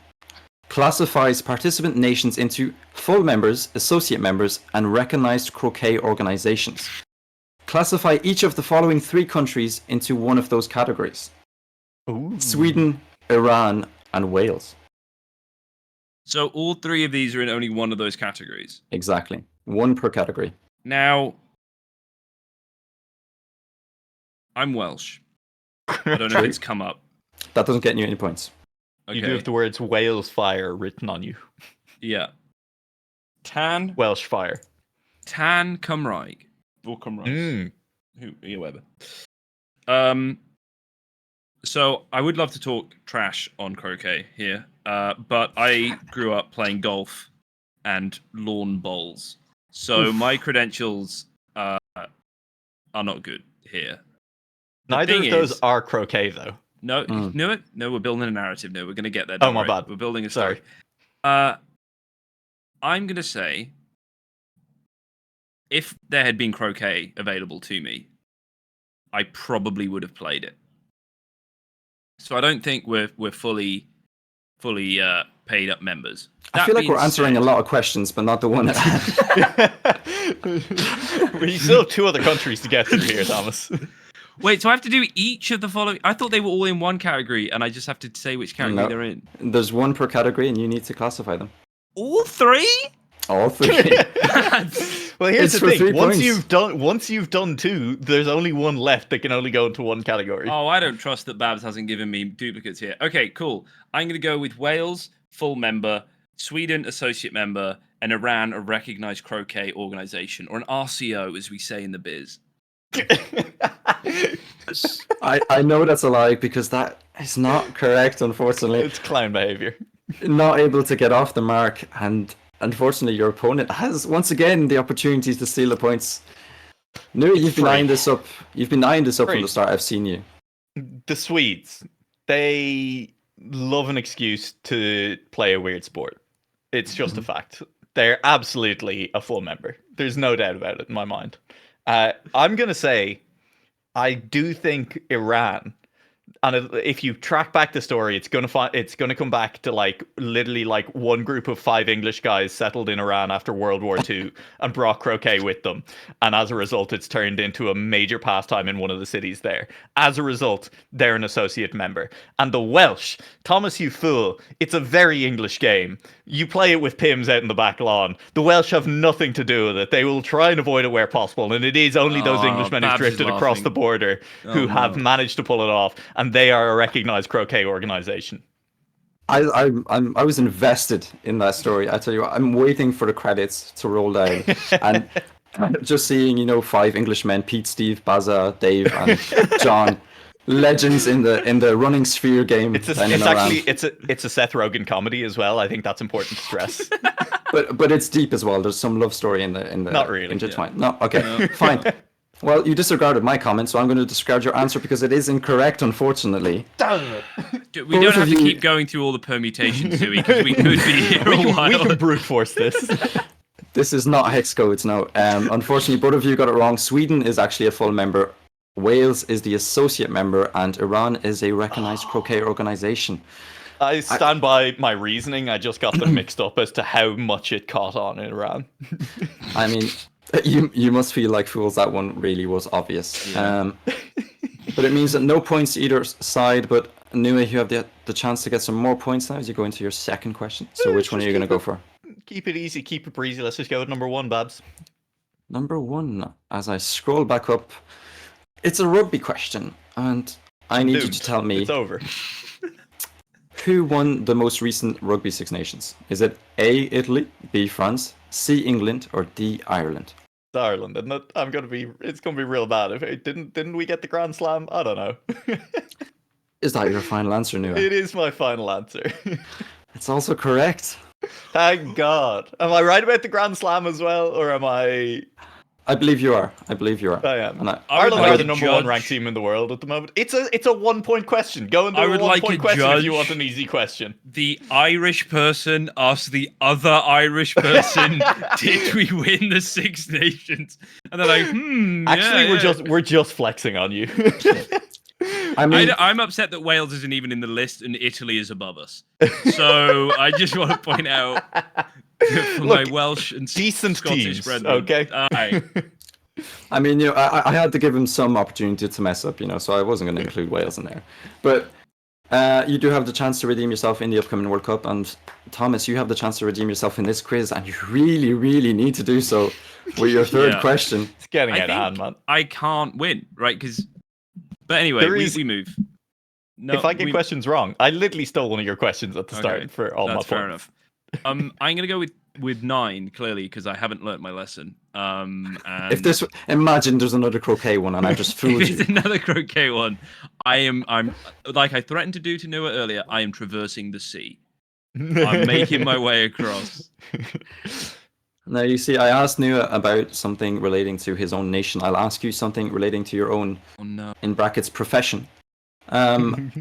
classifies participant nations into full members, associate members, and recognized croquet organizations. Classify each of the following 3 countries into one of those categories. Ooh. Sweden, Iran, and Wales. So all 3 of these are in only one of those categories? Exactly. 1 per category. Now, I'm Welsh. I don't know if it's come up. That doesn't get you any points. Okay. You do have the words Wales fire written on you. Yeah. Tan. Welsh fire. Tan Cymraeg. Or Cymraeg. whoever. So I would love to talk trash on croquet here, but I grew up playing golf and lawn bowls, so my credentials are not good here. Neither of those are croquet, though. No, no, we're building a narrative. No, we're going to get there. Oh, my bad. We're building a story. Sorry. I'm going to say, if there had been croquet available to me, I probably would have played it. So I don't think we're fully paid up members. I feel like we're answering a lot of questions, but not the one at hand. We still have 2 other countries to get through here, Thomas. Wait, so I have to do each of the following? I thought they were all in one category, and I just have to say which category they're in. There's 1 per category, and you need to classify them. All 3? All 3. Well, here's the thing. Once you've done 2, there's only 1 left that can only go into 1 category. Oh, I don't trust that Babz hasn't given me duplicates here. Okay, cool. I'm going to go with Wales, full member, Sweden, associate member, and Iran, a recognized croquet organization, or an RCO, as we say in the biz. I know that's a lie because that is not correct, unfortunately. It's clown behavior. Not able to get off the mark, and unfortunately your opponent has once again the opportunity to steal the points. No, you've been eyeing this up. You've been eyeing this up from the start. I've seen you. The Swedes, they love an excuse to play a weird sport. It's just a fact. They're absolutely a full member. There's no doubt about it in my mind. I'm going to say, I do think Iran, and if you track back the story, it's going to come back to literally 1 group of 5 English guys settled in Iran after World War II and brought croquet with them. And as a result, it's turned into a major pastime in one of the cities there. As a result, they're an associate member. And the Welsh, Thomas, you fool, it's a very English game. You play it with Pims out in the back lawn. The Welsh have nothing to do with it. They will try and avoid it where possible. And it is only those Englishmen who've drifted across the border who have managed to pull it off. And they are a recognized croquet organization. I was invested in that story. I tell you what, I'm waiting for the credits to roll down. And just seeing, 5 Englishmen, Pete, Steve, Baza, Dave, and John. Legends in the running sphere game. It's a Seth Rogen comedy as well. I think that's important to stress. but it's deep as well. There's some love story in the not really intertwined. No, okay, fine. Well, you disregarded my comment, so I'm going to disregard your answer because it is incorrect, unfortunately. We don't have to keep going through all the permutations, do we? Because we could be here a while. We can brute force this. This is not hex codes, no. Unfortunately, both of you got it wrong. Sweden is actually a full member. Wales is the associate member, and Iran is a recognized croquet organization. I stand by my reasoning. I just got them mixed up as to how much it caught on in Iran. I mean, you must feel like fools. That one really was obvious. Yeah. But it means that no points to either side. But Nua, you have the chance to get some more points now as you go into your second question. So which one are you going to go for? Keep it easy, keep it breezy. Let's just go with number 1, Babz. Number 1, as I scroll back up, it's a rugby question, and I need you to tell me. It's over. Who won the most recent Rugby Six Nations? Is it A, Italy, B, France, C, England, or D, Ireland? It's Ireland, isn't it? It's gonna be real bad. If it didn't we get the Grand Slam? I don't know. Is that your final answer, Nua? It is my final answer. It's also correct. Thank God. Am I right about the Grand Slam as well, or am I? I believe you are. I am. And Ireland are the number 1 ranked team in the world at the moment. It's a 1-point question. Go into a 1-point question if you want an easy question. The Irish person asks the other Irish person, "Did we win the Six Nations?" And they're like, Actually, we're just flexing on you. I mean, I'm upset that Wales isn't even in the list and Italy is above us. So I just want to point out for my Welsh and decent Scottish teams, brethren. okay? I mean, I had to give him some opportunity to mess up, so I wasn't going to include Wales in there. But you do have the chance to redeem yourself in the upcoming World Cup, and Thomas, you have the chance to redeem yourself in this quiz, and you really, really need to do so with your third question. It's getting out of hand, man. I can't win, right? But anyway, we move. No, if I get questions wrong, I literally stole one of your questions at the start for all my points. Fair enough. I'm going to go with with 9 clearly because I haven't learnt my lesson. And Imagine there's another croquet one and I just fooled if you. it's another croquet one, I'm like I threatened to do to Nua earlier. I am traversing the sea. I'm making my way across. Now, you see, I asked Nua about something relating to his own nation. I'll ask you something relating to your own, Oh no! in brackets, profession. On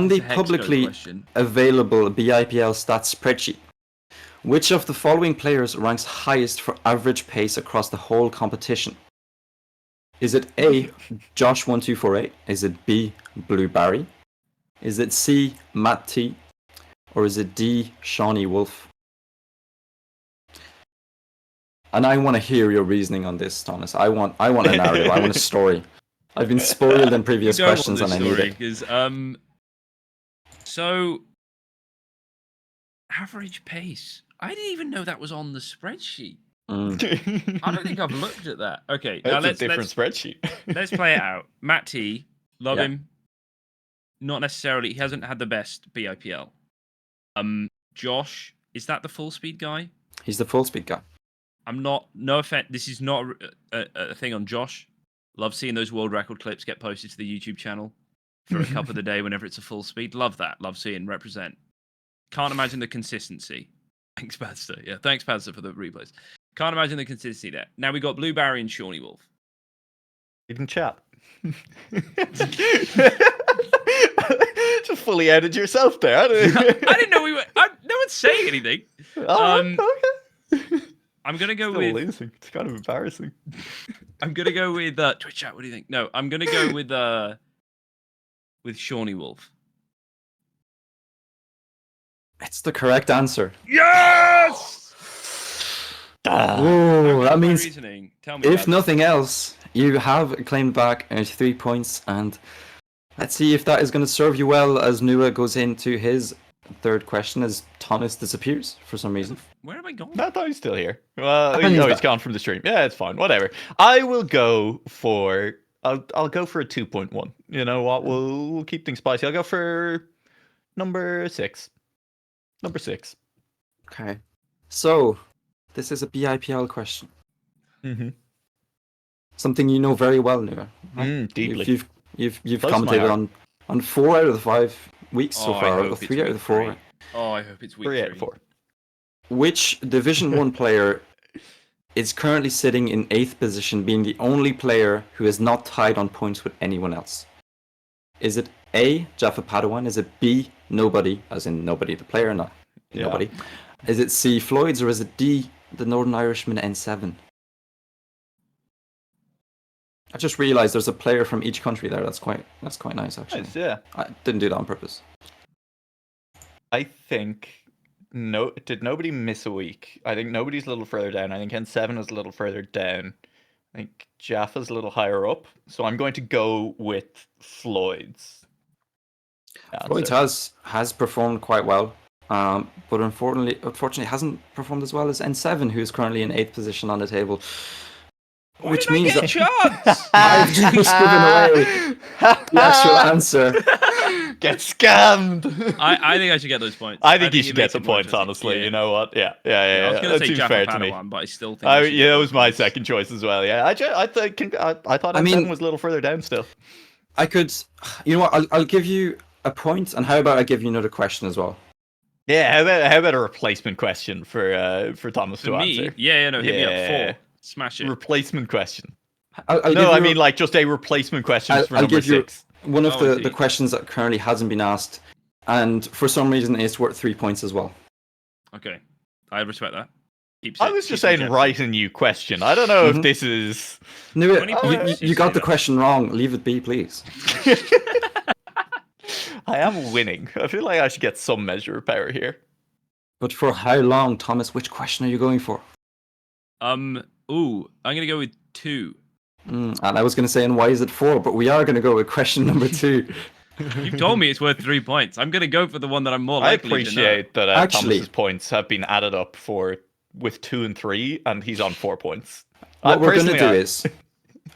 the It's a hex code publicly question. available BIPL stats spreadsheet, which of the following players ranks highest for average pace across the whole competition? Is it A, Josh1248? Is it B, Blue Barry? Is it C, Matt T? Or is it D, Shawnee Wolf? And I want to hear your reasoning on this, Thomas. I want a narrative. I want a story. I've been spoiled in previous You don't questions, want and I this need story, it. 'cause, so average pace. I didn't even know that was on the spreadsheet. I don't think I've looked at that. Okay, now That's a different spreadsheet. let's play it out. Matt T, love Yeah. him. Not necessarily. He hasn't had the best BIPL. Josh, is that the full speed guy? He's the full speed guy. I'm not. No offense. This is not a thing on Josh. Love seeing those world record clips get posted to the YouTube channel for a cup of the day whenever it's a full speed. Love that. Love seeing represent. Can't imagine the consistency. Thanks, Padster. Yeah, thanks, Padster, for the replays. Can't imagine the consistency there. Now we got Blue Barry and Shawnee Wolf. You can chat. Just fully outed yourself there. I didn't know we were. No one's saying anything. Okay. I'm gonna go Still with. losing. It's kind of embarrassing. I'm gonna go with Twitch chat. What do you think? No, I'm gonna go with Shawnee Wolf. It's the correct answer. Yes. Oh, that means Reasoning. Tell me. if about it. nothing else, you have claimed back 3 points, and let's see if that is going to serve you well as Nua goes into his third question as Thomas disappears for some reason. Where am I going? I thought he's still here. Well, think he's he's back. gone from the stream. Yeah, it's fine. Whatever. I will go for. I'll go for a 2.1. You know what? We'll keep things spicy. I'll go for number 6. Number 6. Okay. So, this is a BIPL question. Mm-hmm. Something you know very well, Nua. Deeply. You've Close to my commentated heart. on 4 out of the 5 weeks so Oh, I far, or hope it's 3 out of the week 4. 3. Oh, I hope it's week 3 out 3. of 4. Which Division 1 player is currently sitting in 8th position, being the only player who is not tied on points with anyone else? Is it A, Jaffa Padawan? Is it B, nobody, as in nobody, the player, not nobody? Is it C, Floyd's, or is it D, the Northern Irishman N7? I just realised there's a player from each country there. That's quite nice, actually. Nice, yeah. I didn't do that on purpose. I think did nobody miss a week? I think nobody's a little further down. I think N7 is a little further down. I think Jaffa's a little higher up. So I'm going to go with Floyd's. Floyd's has performed quite well, but unfortunately hasn't performed as well as N7, who is currently in 8th position on the table. Why Which did means I that get a chance? I've just given away the actual answer. Get scammed. I think I should get those points. I think you should it get makes some it more points, interesting. honestly. Yeah. You know what? Yeah. I was going to That say seems Jaffa fair to me. Padawan, but I still think. Oh, I should yeah, get that those was my points. second choice as well. Yeah, I thought I mean- N7 was a little further down still. I could, you know what? I'll give you a point, and how about I give you another question as well? Yeah, how about a replacement question for Thomas For to me, answer? hit me up. Yeah. 4. Smash it. Replacement question. I'll give No, I you mean like just a replacement question I'll for number give you 6. one of Oh, I the see. questions that currently hasn't been asked, and for some reason it's worth 3 points as well. Okay, I respect that. I was just saying write a new question. I don't know if this is. No, 20 points, you you got say the that. question wrong. Leave it be, please. I am winning. I feel like I should get some measure of power here. But for how long, Thomas? Which question are you going for? I'm gonna go with 2. And I was going to say, and why is it 4? But we are going to go with question number 2. You've told me it's worth 3 points. I'm gonna go for the one that I'm more I likely to know. appreciate that Actually- Thomas's points have been added up with 2 and 3, and he's on 4 points. What we're going to Personally, do is,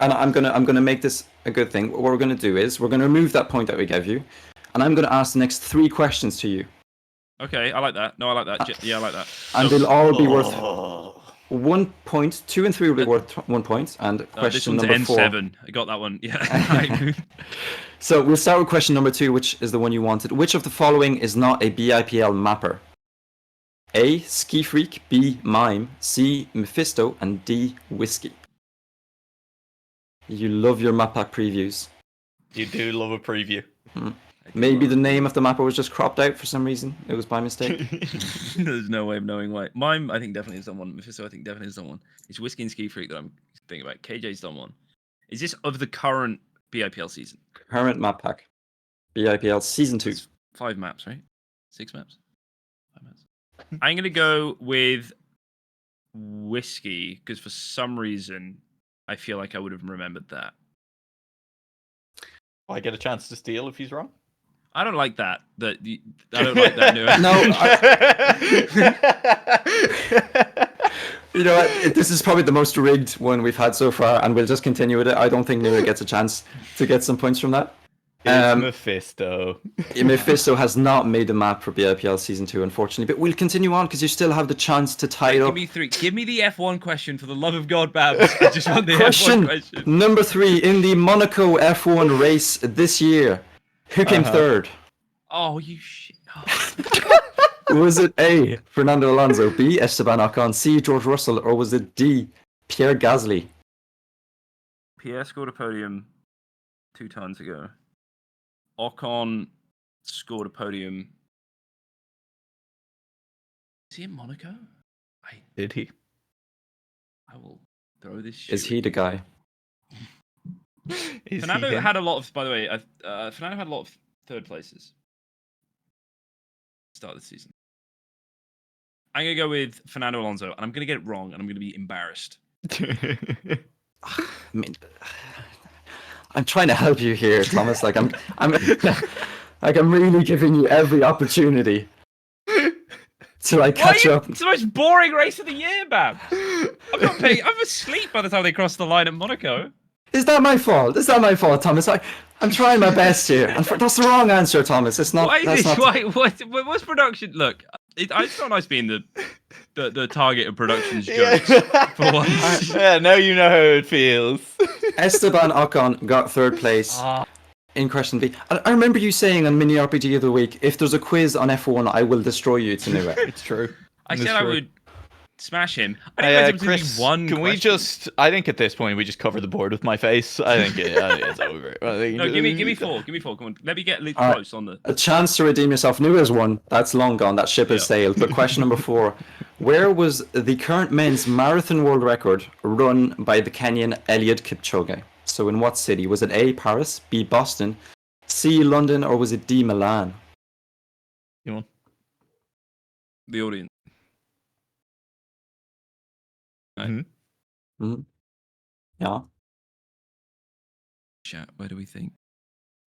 and I'm gonna make this a good thing. What we're going to do is we're going to remove that point that we gave you, and I'm going to ask the next 3 questions to you. Okay, I like that. No, I like that. Yeah, I like that. And So, they'll all be worth Oh. 1 point. 2 and 3 will be worth 1 point. And this question one's number 4. N7. I got that one. Yeah. So we'll start with question number 2, which is the one you wanted. Which of the following is not a BIPL mapper? A. Ski Freak. B. Mime. C. Mephisto. And D. Whiskey. You love your map pack previews. You do love a preview. Maybe the name of the mapper was just cropped out for some reason. It was by mistake. There's no way of knowing why. Mime, I think definitely is done one. Mephisto, I think definitely is done one. It's Whiskey and Ski Freak that I'm thinking about. KJ's done one. Is this of the current BIPL season? Current map pack. BIPL Season 2. It's 5 maps, right? 6 maps? 5 maps. I'm going to go with Whiskey, because for some reason, I feel like I would have remembered that. I get a chance to steal if he's wrong. I don't like that. I don't like that. You know what? This is probably the most rigged one we've had so far, and we'll just continue with it. I don't think Nua gets a chance to get some points from that. It's Mephisto. Mephisto has not made the map for BIPL Season 2, unfortunately, but we'll continue on because you still have the chance to tie it up. Give me 3. Give me the F1 question for the love of God, Babz. I just want the Question F1 question. number 3. In the Monaco F1 race this year, who came third? Oh, you shit. Oh. Was it A. Fernando Alonso, B. Esteban Ocon, C. George Russell, or was it D. Pierre Gasly? Pierre scored a podium 2 times ago. Ocon scored a podium. Is he in Monaco? Did he? I will throw this. Is he the guy? Fernando had a lot of. By the way, Fernando had a lot of 3rd places. Start of the season. I'm gonna go with Fernando Alonso, and I'm gonna get it wrong, and I'm gonna be embarrassed. I mean, I'm trying to help you here, Thomas. Like I'm really giving you every opportunity to like catch up. It's the most boring race of the year, Babz. I'm asleep by the time they cross the line at Monaco. Is that my fault? Is that my fault, Thomas? I'm trying my best here. And that's the wrong answer, Thomas. It's not. What's production? Look, it's not nice being the target of production's jokes for once. Yeah, now you know how it feels. Esteban Ocon got 3rd place in question B. I remember you saying on Mini RPG of the Week, if there's a quiz on F1, I will destroy you, Tanua. It's true. I said I would smash him. I didn't Chris, one can we just... I think at this point we just cover the board with my face. I think it's over. No, give me 4. Give me 4. Come on. Let me get close on the... A chance to redeem yourself. Nua's one. That's long gone. That ship has sailed. But question number 4. Where was the current men's marathon world record run by the Kenyan Eliud Kipchoge? So in what city? Was it A, Paris, B, Boston, C, London, or was it D, Milan? You want? The audience. Mm-hmm. Yeah. Chat, where do we think?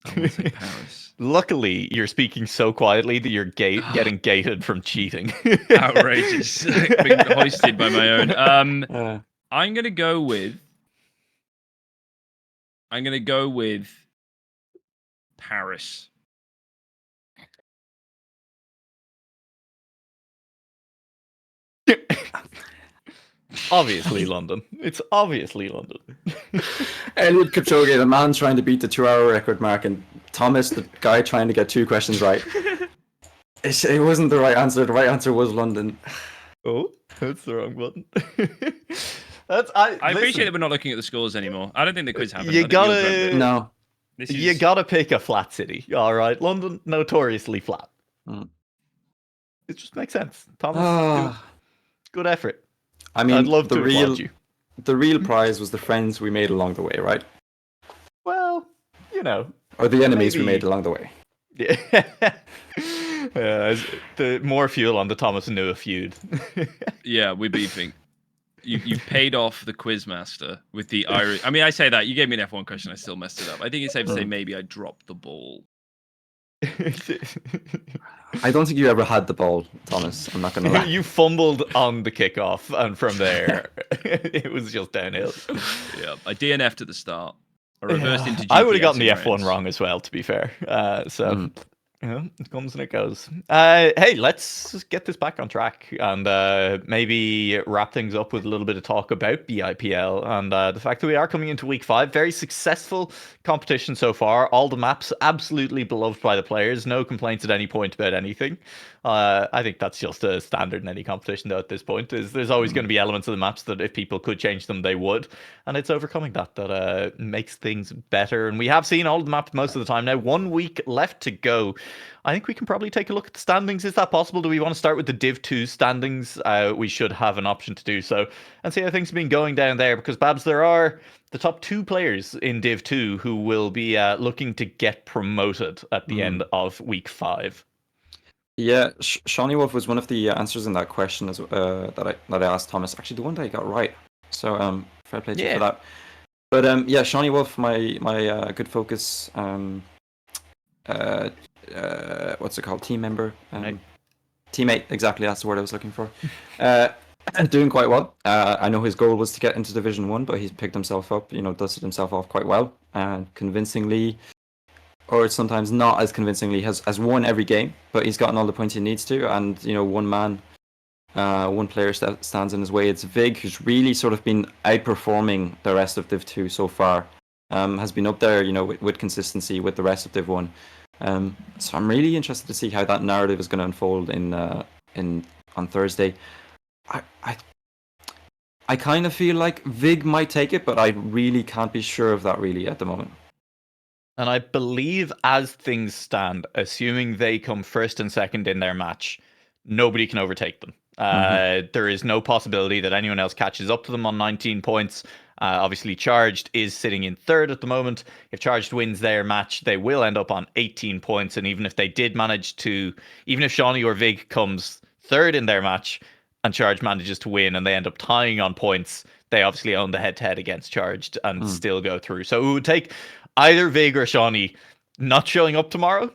I will say Paris. Luckily, you're speaking so quietly that you're getting gated from cheating. Outrageous. Being hoisted by my own. I'm gonna go with Paris. Obviously London. It's obviously London. Eliud Kipchoge, the man trying to beat the 2-hour record mark, and Thomas, the guy trying to get 2 questions right. It wasn't the right answer. The right answer was London. Oh, that's the wrong button. I appreciate that we're not looking at the scores anymore. I don't think the quiz happened. You gotta You gotta pick a flat city. All right, London notoriously flat. It just makes sense. Thomas, good effort. I mean, I'd love to applaud you. The real prize was the friends we made along the way, right? Well, you know, or the enemies we made along the way. Yeah. The more fuel on the Thomas and Nua feud. Yeah, we're beefing. You paid off the quizmaster with the Irish. I mean, I say that you gave me an F1 question, I still messed it up. I think it's safe to say maybe I dropped the ball. I don't think you ever had the ball, Thomas. I'm not gonna lie. You fumbled on the kickoff, and from there, it was just downhill. Yeah, I DNF'd at the start. I reversed into GPS. I would have gotten the F1 wrong as well, to be fair. It comes and it goes. Hey, let's get this back on track and maybe wrap things up with a little bit of talk about the IPL and the fact that we are coming into week 5. Very successful competition so far. All the maps absolutely beloved by the players. No complaints at any point about anything. I think that's just a standard in any competition, though. At this point, there's always going to be elements of the maps that if people could change them, they would, and it's overcoming that makes things better. And we have seen all the maps most of the time now. 1 week left to go. I think we can probably take a look at the standings. Is that possible? Do we want to start with the Div 2 standings? We should have an option to do so and see how things have been going down there. Because, Babz, there are the top 2 players in Div 2 who will be looking to get promoted at the end of week 5. Yeah, Shawnee Wolf was one of the answers in that question that I asked Thomas. Actually, the one that I got right. So fair play to you for that. But yeah, Shawnee Wolf, my good focus. What's it called? Team member. Teammate. Exactly, that's the word I was looking for. Doing quite well. I know his goal was to get into Division 1, but he's picked himself up. Dusted himself off quite well, and convincingly, or sometimes not as convincingly, has won every game. But he's gotten all the points he needs to, and one player stands in his way. It's Vig, who's really sort of been outperforming the rest of Div 2 so far. Has been up there, with consistency with the rest of Div 1. So I'm really interested to see how that narrative is going to unfold on Thursday. I kind of feel like Vig might take it, but I really can't be sure of that really at the moment. And I believe as things stand, assuming they come first and second in their match, nobody can overtake them. There is no possibility that anyone else catches up to them on 19 points. Obviously, Charged is sitting in third at the moment. If Charged wins their match, they will end up on 18 points. And even if they did manage to, even if Shawnee or Vig comes third in their match and Charged manages to win and they end up tying on points, they obviously own the head-to-head against Charged and still go through. So it would take either Vig or Shawnee not showing up tomorrow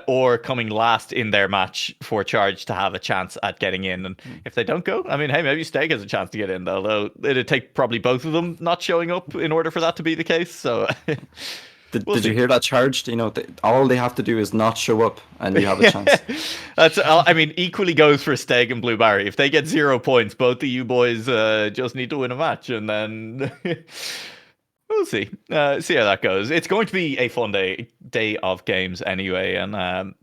or coming last in their match for Charge to have a chance at getting in. And if they don't go, I mean, hey, maybe Steg has a chance to get in, although it'd take probably both of them not showing up in order for that to be the case. So did you hear that? Charged? All they have to do is not show up and you have a chance. I mean, equally goes for Steg and Blue Barry. If they get 0 points, both of you boys just need to win a match, and then we'll see. See how that goes. It's going to be a fun day of games anyway, and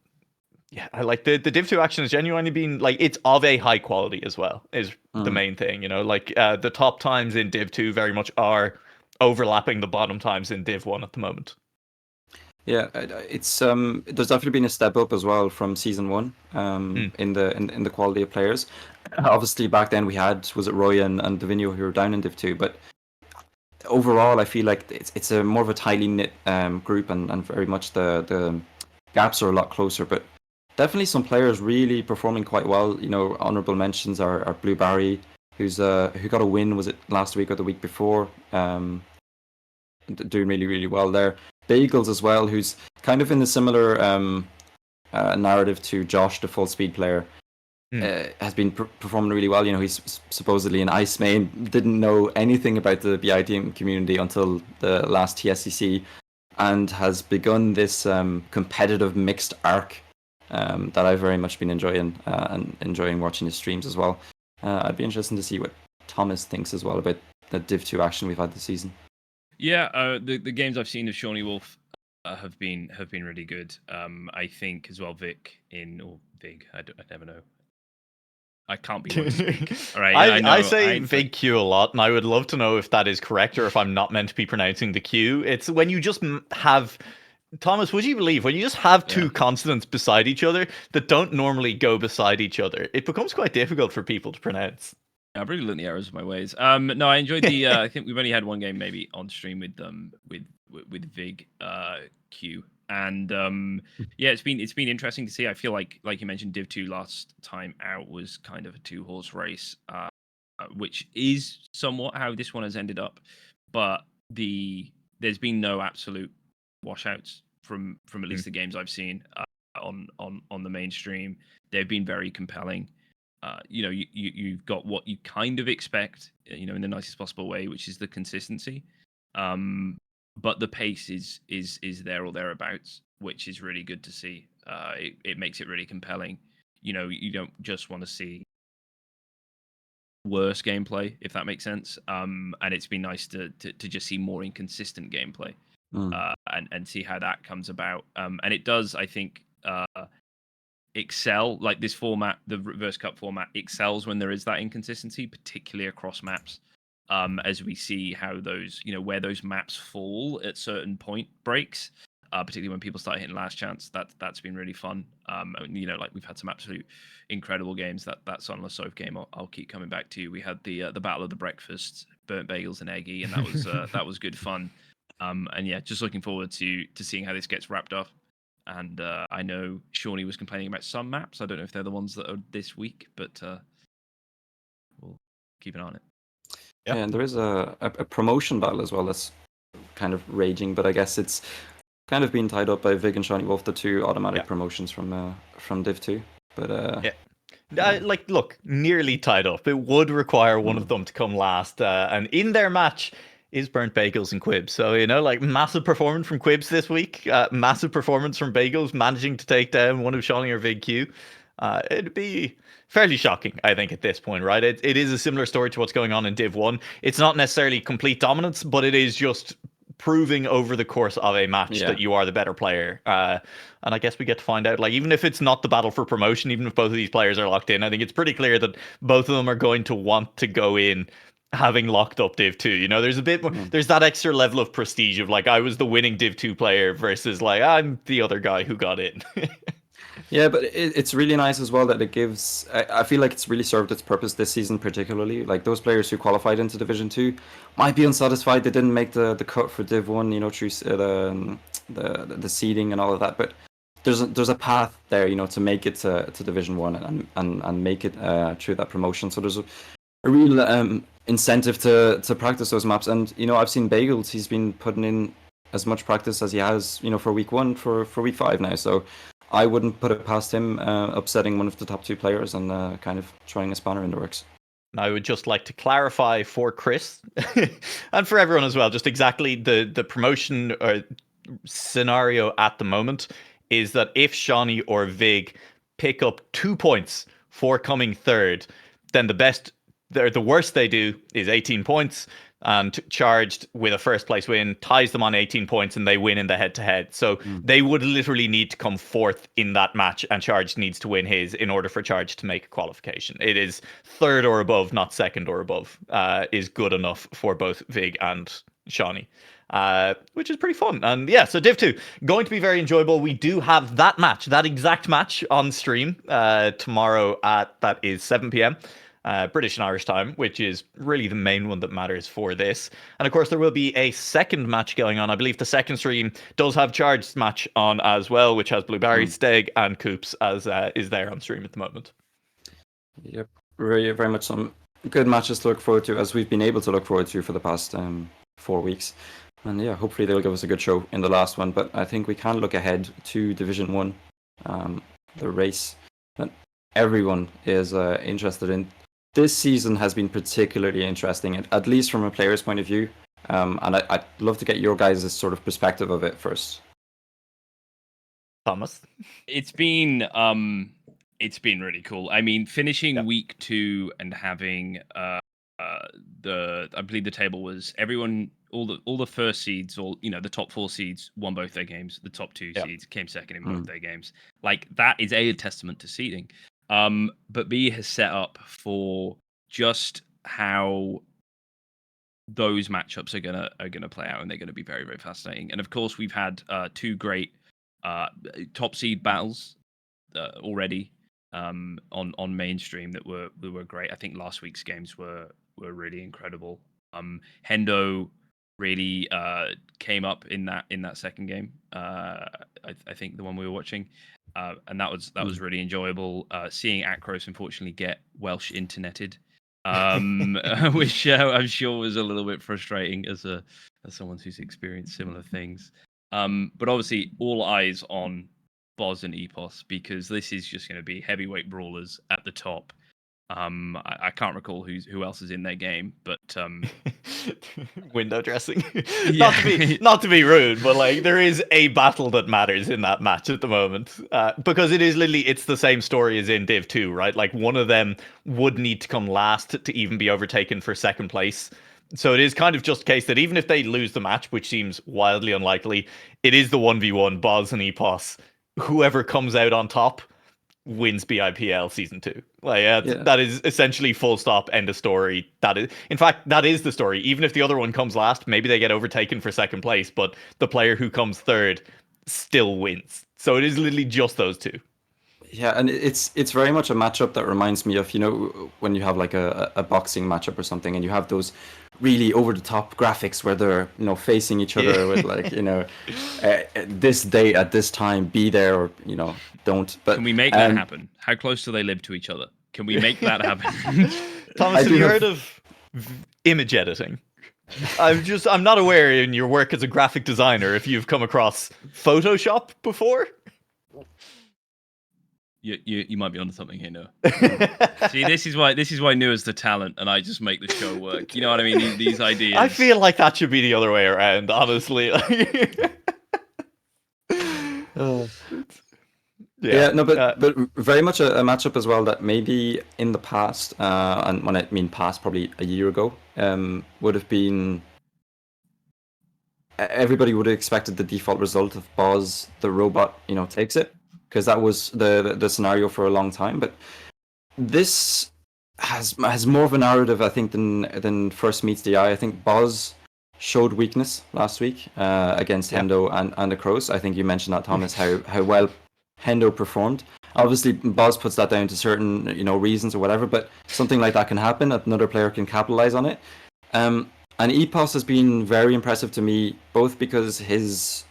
yeah, I like the Div 2 action has genuinely been like, it's of a high quality as well, is the main thing. The top times in Div 2 very much are overlapping the bottom times in Div 1 at the moment. Yeah, it's there's definitely been a step up as well from season 1 in the quality of players. Obviously back then we had, was it Roy and Davinio who were down in Div 2, but overall I feel like it's a more of a tightly knit group, and very much the gaps are a lot closer, but definitely some players really performing quite well. Honorable mentions are Blue Barry, who got a win, was it last week or the week before, doing really, really well there. Bagels as well, who's kind of in a similar narrative to Josh, the full speed player. Has been performing really well. He's supposedly an ice main, didn't know anything about the BI team community until the last TSCC, and has begun this competitive mixed arc that I've very much been enjoying, and enjoying watching his streams as well. I'd be interested to see what Thomas thinks as well about the Div 2 action we've had this season. Yeah, the games I've seen of Shawnee Wolf have been really good. I think as well Vig, I never know. I can't be one to speak. All right, I say Vig Q a lot, and I would love to know if that is correct or if I'm not meant to be pronouncing the Q. It's when you just have, Thomas, would you believe, when you just have two consonants beside each other that don't normally go beside each other, it becomes quite difficult for people to pronounce. I've really learned the errors of my ways. No, I enjoyed the. I think we've only had one game maybe on stream with Vig Q, and yeah, it's been interesting to see. I feel like you mentioned, Div 2 last time out was kind of a 2-horse race, which is somewhat how this one has ended up. But there's been no absolute washouts from at least the games I've seen on the mainstream. They've been very compelling. You've got what you kind of expect, in the nicest possible way, which is the consistency. But the pace is there or thereabouts, which is really good to see. it makes it really compelling. You don't just want to see worse gameplay, if that makes sense. And it's been nice to just see more inconsistent gameplay, and see how that comes about. And it does, I think, excel. Like this format, the Reverse Cup format, excels when there is that inconsistency, particularly across maps. As we see how those, where those maps fall at certain point breaks, particularly when people start hitting last chance. That's been really fun. Like we've had some absolute incredible games. That Sunless Soph game, I'll keep coming back to. We had the Battle of the Breakfast, Burnt Bagels and Eggy, and that was that was good fun. And yeah, just looking forward to seeing how this gets wrapped up. And I know Shawnee was complaining about some maps. I don't know if they're the ones that are this week, but we'll keep an eye on it. Yeah, and there is a promotion battle as well that's kind of raging, but I guess it's kind of been tied up by Vig and Shawnee Wolf, the two automatic promotions from Div 2. But look, nearly tied up. It would require one of them to come last, and in their match is Burnt Bagels and Quibs. So massive performance from Quibs this week, massive performance from Bagels, managing to take down one of Shawnee or Vig Q. It'd be fairly shocking, I think, at this point, right? It is a similar story to what's going on in Div 1. It's not necessarily complete dominance, but it is just proving over the course of a match that you are the better player. And I guess we get to find out, like, even if it's not the battle for promotion, even if both of these players are locked in, I think it's pretty clear that both of them are going to want to go in having locked up Div 2. There's a bit more, there's that extra level of prestige of, like, I was the winning Div 2 player versus, like, I'm the other guy who got in. Yeah, but it's really nice as well that it gives. I feel like it's really served its purpose this season, particularly. Like those players who qualified into Division 2 might be unsatisfied they didn't make the cut for Div 1, through the seeding and all of that. But there's a path there, to make it to Division 1 and make it through that promotion. So there's a real incentive to practice those maps. And I've seen Bagels; he's been putting in as much practice as he has, for week 1 for week 5 now. So I wouldn't put it past him upsetting one of the top 2 players and kind of throwing a spanner in the works. I would just like to clarify for Chris and for everyone as well, just exactly the promotion scenario at the moment is that if Shawnee or Vig pick up 2 points for coming third, then the worst they do is 18 points. And Charged with a first place win ties them on 18 points and they win in the head to head. So they would literally need to come fourth in that match, and Charged needs to win his in order for Charged to make a qualification. It is third or above, not second or above, is good enough for both Vig and Shawnee. Which is pretty fun. And yeah, so Div 2, going to be very enjoyable. We do have that exact match on stream tomorrow that is 7 p.m. British and Irish time, which is really the main one that matters for this. And of course, there will be a second match going on. I believe the second stream does have Charged's match on as well, which has Blueberry, Steg, and Coops as is there on stream at the moment. Yep, very, very much some good matches to look forward to, as we've been able to look forward to for the past 4 weeks. And yeah, hopefully they'll give us a good show in the last one. But I think we can look ahead to Division 1, the race that everyone is interested in. This season has been particularly interesting, at least from a player's point of view. And I'd love to get your guys' sort of perspective of it first. Thomas? It's been really cool. I mean, finishing week 2 and having I believe the table was everyone, all the first seeds, the top 4 seeds won both their games. The top 2 seeds came second in both their games. Like, that is a testament to seeding. But B has set up for just how those matchups are gonna play out, and they're gonna be very, very fascinating. And of course, we've had 2 great top seed battles already on mainstream that were great. I think last week's games were really incredible. Hendo really came up in that second game. I think the one we were watching. And that was really enjoyable. Seeing Akros unfortunately get Welsh interneted, which I'm sure was a little bit frustrating as someone who's experienced similar things. But obviously, all eyes on Boz and Epos, because this is just going to be heavyweight brawlers at the top. I can't recall who else is in their game, but Window dressing. Yeah. not to be rude, but like there is a battle that matters in that match at the moment, because it's the same story as in Div 2, right? Like one of them would need to come last to even be overtaken for second place. So it is kind of just a case that even if they lose the match, which seems wildly unlikely, it is the 1v1 Babz and Epos. Whoever comes out on top wins BIPL season 2. Like that is essentially full stop, end of story. That is, in fact, that is the story. Even if the other one comes last, maybe they get overtaken for second place, but the player who comes third still wins. So it is literally just those two. Yeah, and it's very much a matchup that reminds me of, when you have like a boxing matchup or something, and you have those really over the top graphics where they're facing each other with like this date at this time, be there, or don't. But can we make that happen? How close do they live to each other? Can we make that happen? Thomas, have you heard of image editing? I'm not aware in your work as a graphic designer if you've come across Photoshop before. You might be onto something here, Noah. See, this is why Noah's the talent, and I just make the show work. You know what I mean? These ideas. I feel like that should be the other way around, honestly. But very much a matchup as well that maybe in the past, and when I mean past, probably a year ago, would have been. Everybody would have expected the default result of Babz, the robot, takes it, because that was the scenario for a long time. But this has more of a narrative, I think, than first meets the eye. I think Babz showed weakness last week against Hendo and the Crows. I think you mentioned that, Thomas, how well Hendo performed. Obviously, Babz puts that down to certain reasons or whatever, but something like that can happen. Another player can capitalize on it. And Epos has been very impressive to me, both because his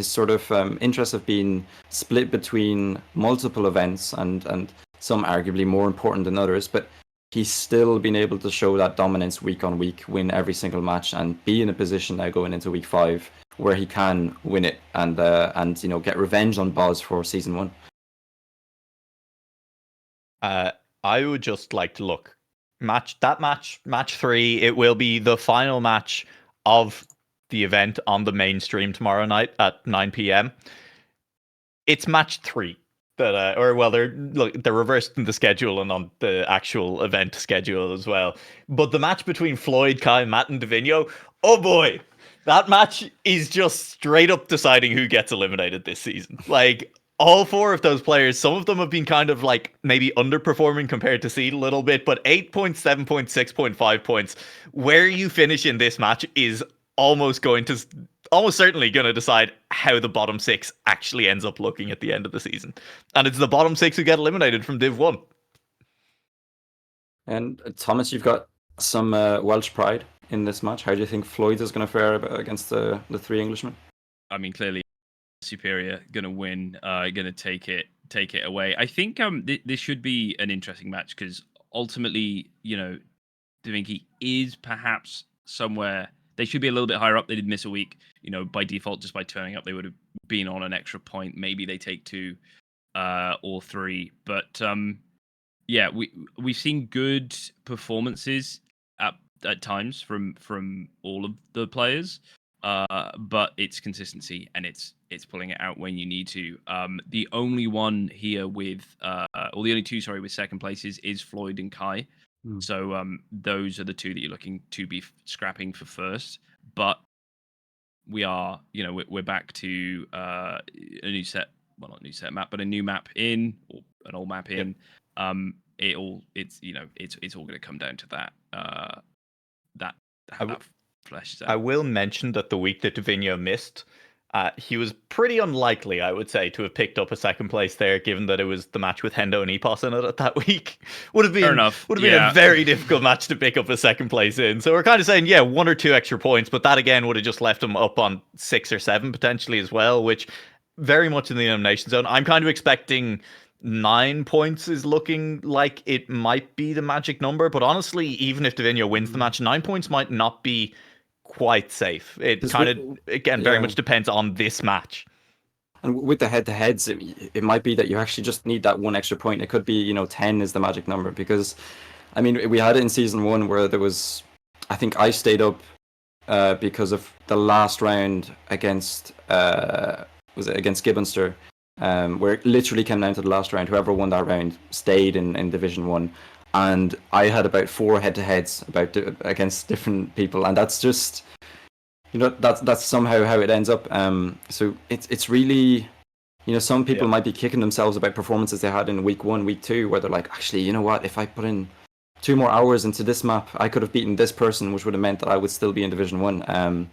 sort of interest of being split between multiple events and some arguably more important than others, but he's still been able to show that dominance week on week, win every single match, and be in a position now going into week 5 where he can win it and get revenge on Babz for season 1. I would just like to look. Match 3, it will be the final match of the event on the main stream tomorrow night at 9 p.m. It's match 3 that they're reversed in the schedule and on the actual event schedule as well. But the match between Floyd, Kai, Matt, and Divino, oh boy, that match is just straight up deciding who gets eliminated this season. Like, all 4 of those players, some of them have been kind of like maybe underperforming compared to seed a little bit, but 8 points, 7 points, 6.5 points. Where you finish in this match is almost certainly going to decide how the bottom 6 actually ends up looking at the end of the season. And it's the bottom 6 who get eliminated from Div 1. And Thomas, you've got some Welsh pride in this match. How do you think Floyd is going to fare against the 3 Englishmen? I mean, clearly superior, gonna win, gonna take it away. I think this should be an interesting match because ultimately, Da Vinci is perhaps somewhere they should be a little bit higher up. They did miss a week, by default, just by turning up, they would have been on an extra point. Maybe they take 2 or 3, but we've seen good performances at times from all of the players. But it's consistency and it's pulling it out when you need to. The only one here with, or the only 2, sorry, with second places is Floyd and Kai. So those are the 2 that you're looking to be scrapping for first. But we are, we're back to a new set, well, not a new set map, but a new map in, or an old map in. Yep. It's all going to come down to that. That flesh. I will mention that the week that Divino missed, he was pretty unlikely, I would say, to have picked up a second place there, given that it was the match with Hendo and Epos in it that week. Would have been a very difficult match to pick up a second place in. So we're kind of saying, 1 or 2 extra points, but that again would have just left him up on 6 or 7 potentially as well, which very much in the elimination zone. I'm kind of expecting 9 points is looking like it might be the magic number, but honestly, even if Divino wins the match, 9 points might not be quite safe. It kind of, again, very much depends on this match. And with the head-to-heads, it might be that you actually just need that one extra point. It could be 10 is the magic number, because I mean we had it in season 1 where there was, I think I stayed up because of the last round against was it against Gibbonster, where it literally came down to the last round. Whoever won that round stayed in Division 1. And I had about 4 head-to-heads against different people, and that's just, that's somehow how it ends up. So it's really, some people might be kicking themselves about performances they had in week 1, week 2, where they're like, actually, you know what? If I put in 2 more hours into this map, I could have beaten this person, which would have meant that I would still be in Division 1.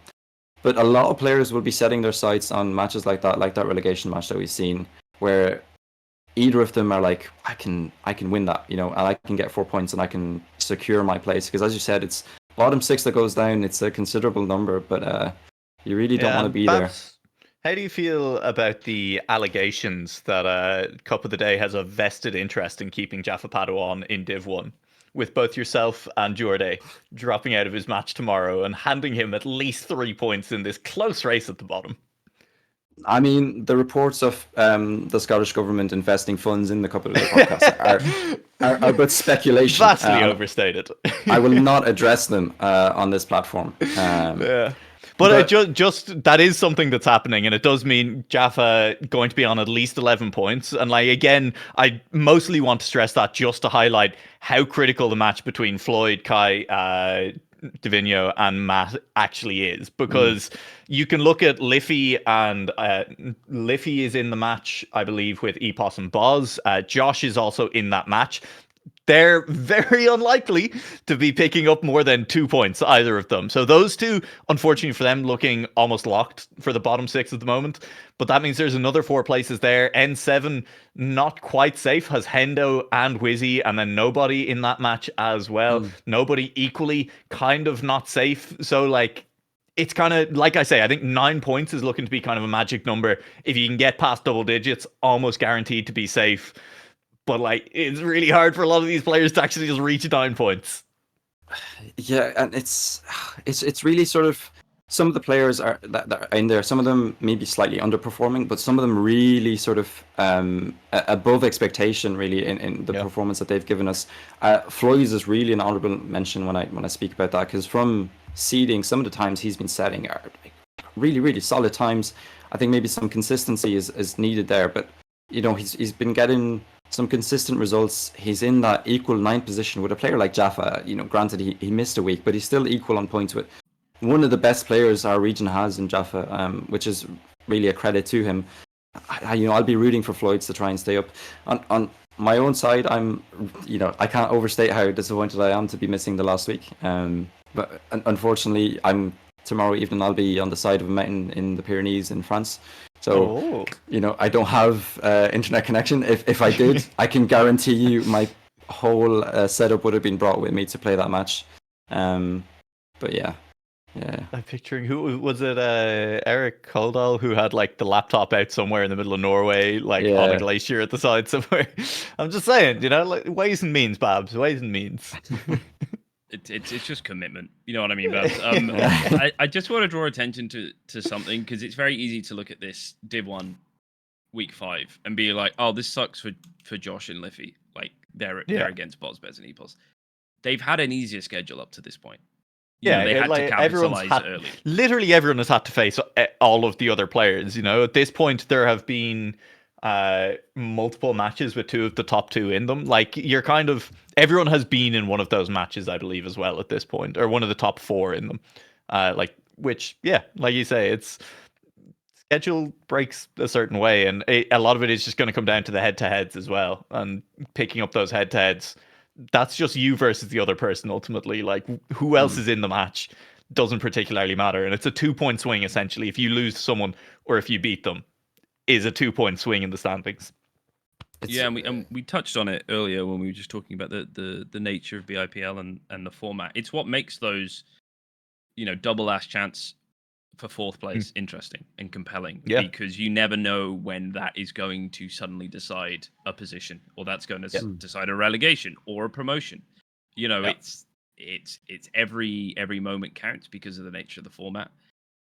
But a lot of players will be setting their sights on matches like that relegation match that we've seen, where either of them are like, I can win that, and I can get 4 points and I can secure my place. Because as you said, it's bottom 6 that goes down. It's a considerable number, but you really don't want to be there. How do you feel about the allegations that Cup of the Day has a vested interest in keeping Jaffa Padawan in Div 1? With both yourself and Jorday dropping out of his match tomorrow and handing him at least 3 points in this close race at the bottom. I mean, the reports of the Scottish Government investing funds in the Cup of the Day podcast are but speculation. Vastly overstated. I will not address them on this platform. But it just that is something that's happening, and it does mean Jaffa going to be on at least 11 points. And again, I mostly want to stress that just to highlight how critical the match between Floyd, Kai, Divino and Matt actually is, because you can look at Liffey, and Liffey is in the match, I believe, with Epos and Boz. Josh is also in that match. They're very unlikely to be picking up more than 2 points, either of them. So those two, unfortunately for them, looking almost locked for the bottom 6 at the moment. But that means there's another 4 places there. N7, not quite safe, has Hendo and Wizzy, and then nobody in that match as well. Nobody equally kind of not safe. So it's kind of, like I say, I think 9 points is looking to be kind of a magic number. If you can get past double digits, almost guaranteed to be safe. But it's really hard for a lot of these players to actually just reach 9 points. Yeah, and it's really sort of, some of the players that are in there, some of them maybe slightly underperforming, but some of them really sort of above expectation, really, in the performance that they've given us. Floyd's is really an honourable mention when I speak about that, because from seeding, some of the times he's been setting are really, really solid times. I think maybe some consistency is needed there, but he's been getting some consistent results. He's in that equal 9th position with a player like Jaffa. Granted he missed a week, but he's still equal on points with one of the best players our region has in Jaffa, which is really a credit to him. I'll be rooting for Floyd's to try and stay up. On my own side, I can't overstate how disappointed I am to be missing the last week. But unfortunately, tomorrow evening I'll be on the side of a mountain in the Pyrenees in France. So, I don't have internet connection. If I did, I can guarantee you my whole setup would have been brought with me to play that match. But yeah. I'm picturing, who was it? Eric Holdall, who had the laptop out somewhere in the middle of Norway, on a glacier at the side somewhere. I'm just saying, ways and means, Babz, ways and means. It's just commitment. You know what I mean, Babz? I just want to draw attention to something, because it's very easy to look at this Div 1 week 5 and be like, oh, this sucks for Josh and Liffey. They're against Babz, Bez, and Epos. They've had an easier schedule up to this point. They had to capitalize early. Literally everyone has had to face all of the other players. At this point, there have been multiple matches with 2 of the top 2 in them. Everyone has been in one of those matches, I believe, as well at this point, or one of the top 4 in them. Which, like you say, it's schedule breaks a certain way, and a lot of it is just going to come down to the head-to-heads as well, and picking up those head-to-heads. That's just you versus the other person ultimately. Who else is in the match doesn't particularly matter, and it's a 2-point swing essentially. If you lose to someone or if you beat them, is a 2-point swing in the standings. And we touched on it earlier when we were just talking about the nature of BIPL and the format. It's what makes those double last chance for 4th place interesting and compelling, because you never know when that is going to suddenly decide a position, or that's going to decide a relegation or a promotion. It's every moment counts because of the nature of the format,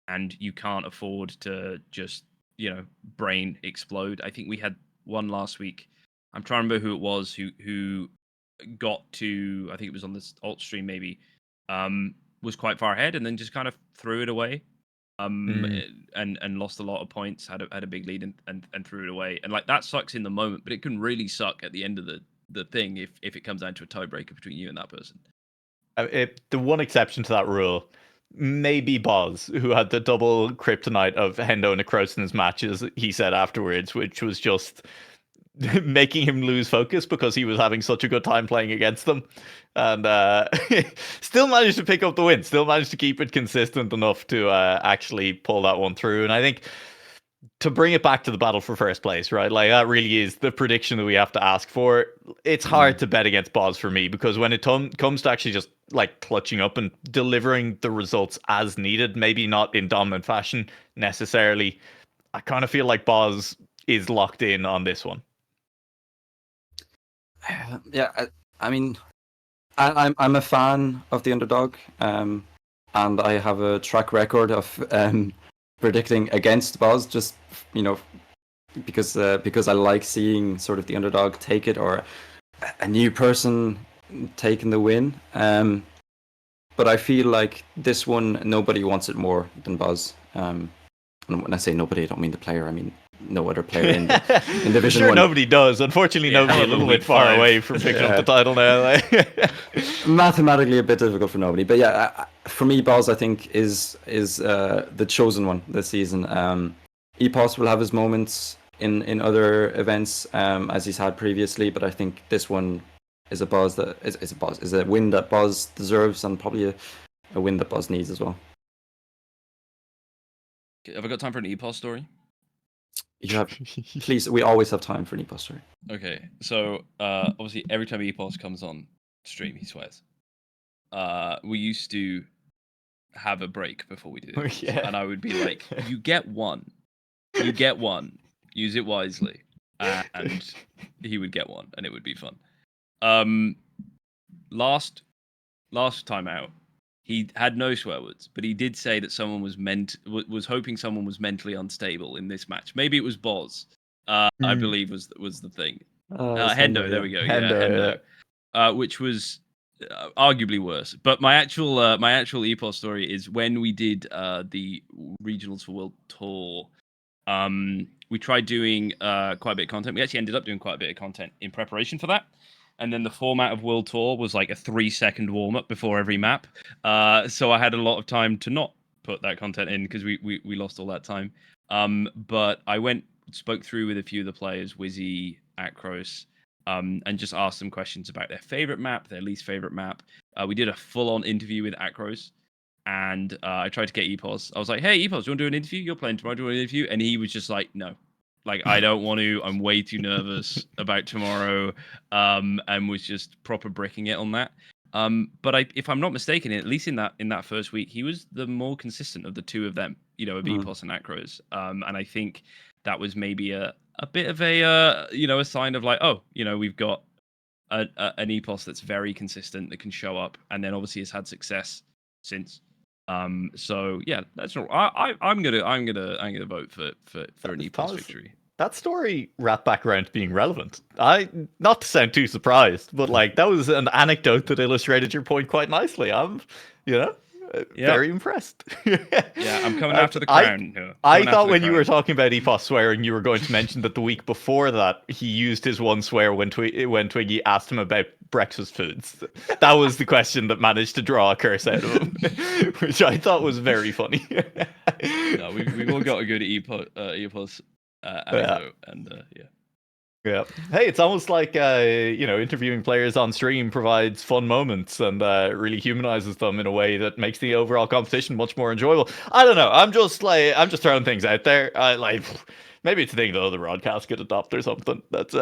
and you can't afford to just brain explode. I think we had one last week. I'm trying to remember who it was who got to, I think it was on this alt stream maybe, was quite far ahead and then just kind of threw it away. And lost a lot of points, had a big lead and threw it away. And like that sucks in the moment, but it can really suck at the end of the thing if it comes down to a tiebreaker between you and that person. The one exception to that rule may be Babz, who had the double kryptonite of Hendo and Necrosis in his matches, he said afterwards, which was just making him lose focus because he was having such a good time playing against them. And still managed to pick up the win, still managed to keep it consistent enough to actually pull that one through. And I think to bring it back to the battle for first place, right? Like that really is the prediction that we have to ask for. It's hard to bet against Babz for me because when it comes to actually just like clutching up and delivering the results as needed, maybe not in dominant fashion necessarily, I kind of feel like Babz is locked in on this one. Yeah, I mean, I'm a fan of the underdog, and I have a track record of predicting against Babz, just because I like seeing sort of the underdog take it or a new person taking the win. But I feel like this one, nobody wants it more than Babz. And when I say nobody, I don't mean the player. I mean no other player in Division sure 1. Nobody does. Unfortunately, nobody a little bit far away from picking up the title now. Mathematically a bit difficult for nobody. But yeah, for me, Babz, I think, is the chosen one this season. Epos will have his moments in other events, as he's had previously, but I think this one is a Babz that is a win that Babz deserves, and probably a win that Babz needs as well. Have I got time for an Epos story? You have, please. We always have time for an Epos story. Okay, so obviously every time Epos comes on stream, he swears. We used to have a break before we did it, and I would be like, "You get one, use it wisely," and he would get one, and it would be fun. Last time out, he had no swear words, but he did say that someone was hoping someone was mentally unstable in this match. Maybe it was Babz, I believe was the thing. Hendo, there we go. Hendo. Which was arguably worse. But my actual Epos story is when we did the regionals for World Tour. We tried doing quite a bit of content. We actually ended up doing quite a bit of content in preparation for that. And then the format of World Tour was like a 3-second warm-up before every map. So I had a lot of time to not put that content in because we lost all that time. But I spoke through with a few of the players, Wizzy, Akros, and just asked them questions about their favorite map, their least favorite map. We did a full-on interview with Akros, and I tried to get Epos. I was like, "Hey, Epos, do you want to do an interview? You're playing tomorrow. Do you want an interview?" And he was just like, "No. Like, I don't want to. I'm way too nervous about tomorrow," and was just proper bricking it on that. But if I'm not mistaken, at least in that first week, he was the more consistent of the two of them, of Epos and Akros. And I think that was maybe a bit of a sign of like, we've got an Epos that's very consistent, that can show up, and then obviously has had success since. So yeah, that's not. I'm gonna vote for an Epos victory. That story wrapped back around to being relevant. Not to sound too surprised, but like that was an anecdote that illustrated your point quite nicely. I'm, very impressed. Yeah, I'm coming after the crown. I thought when you were talking about Epos swearing, you were going to mention that the week before that he used his one swear when Twiggy asked him about breakfast foods. That was the question that managed to draw a curse out of him, which I thought was very funny. No, we've all got a good Epos anecdote, and yeah. Yeah. Hey, it's almost like interviewing players on stream provides fun moments and really humanizes them in a way that makes the overall competition much more enjoyable. I don't know. I'm just throwing things out there. Maybe it's a thing that other broadcasts could adopt or something. That's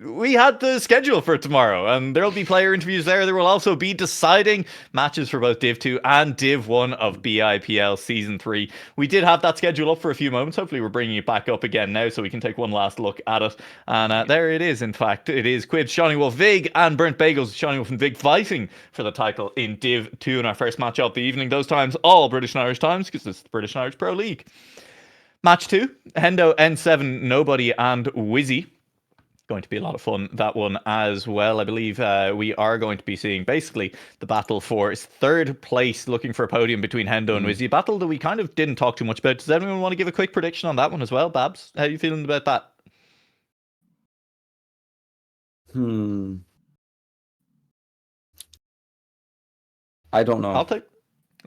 we had the schedule for tomorrow, and there'll be player interviews there. There will also be deciding matches for both Div 2 and Div 1 of BIPL Season 3. We did have that schedule up for a few moments. Hopefully we're bringing it back up again now so we can take one last look at it. And there it is, in fact. It is Quibs, Shawnee Wolf, Vig, and Burnt Bagels. Shawnee Wolf and Vig fighting for the title in Div 2 in our first match of the evening. Those times, all British and Irish times, because it's the British and Irish Pro League. Match 2, Hendo, N7, Nobody, and Wizzy. Going to be a lot of fun, that one as well. I believe we are going to be seeing basically the battle for third place, looking for a podium between Hendo and Wizzy. A battle that we kind of didn't talk too much about. Does anyone want to give a quick prediction on that one as well? Babz, how are you feeling about that? I don't know. I'll take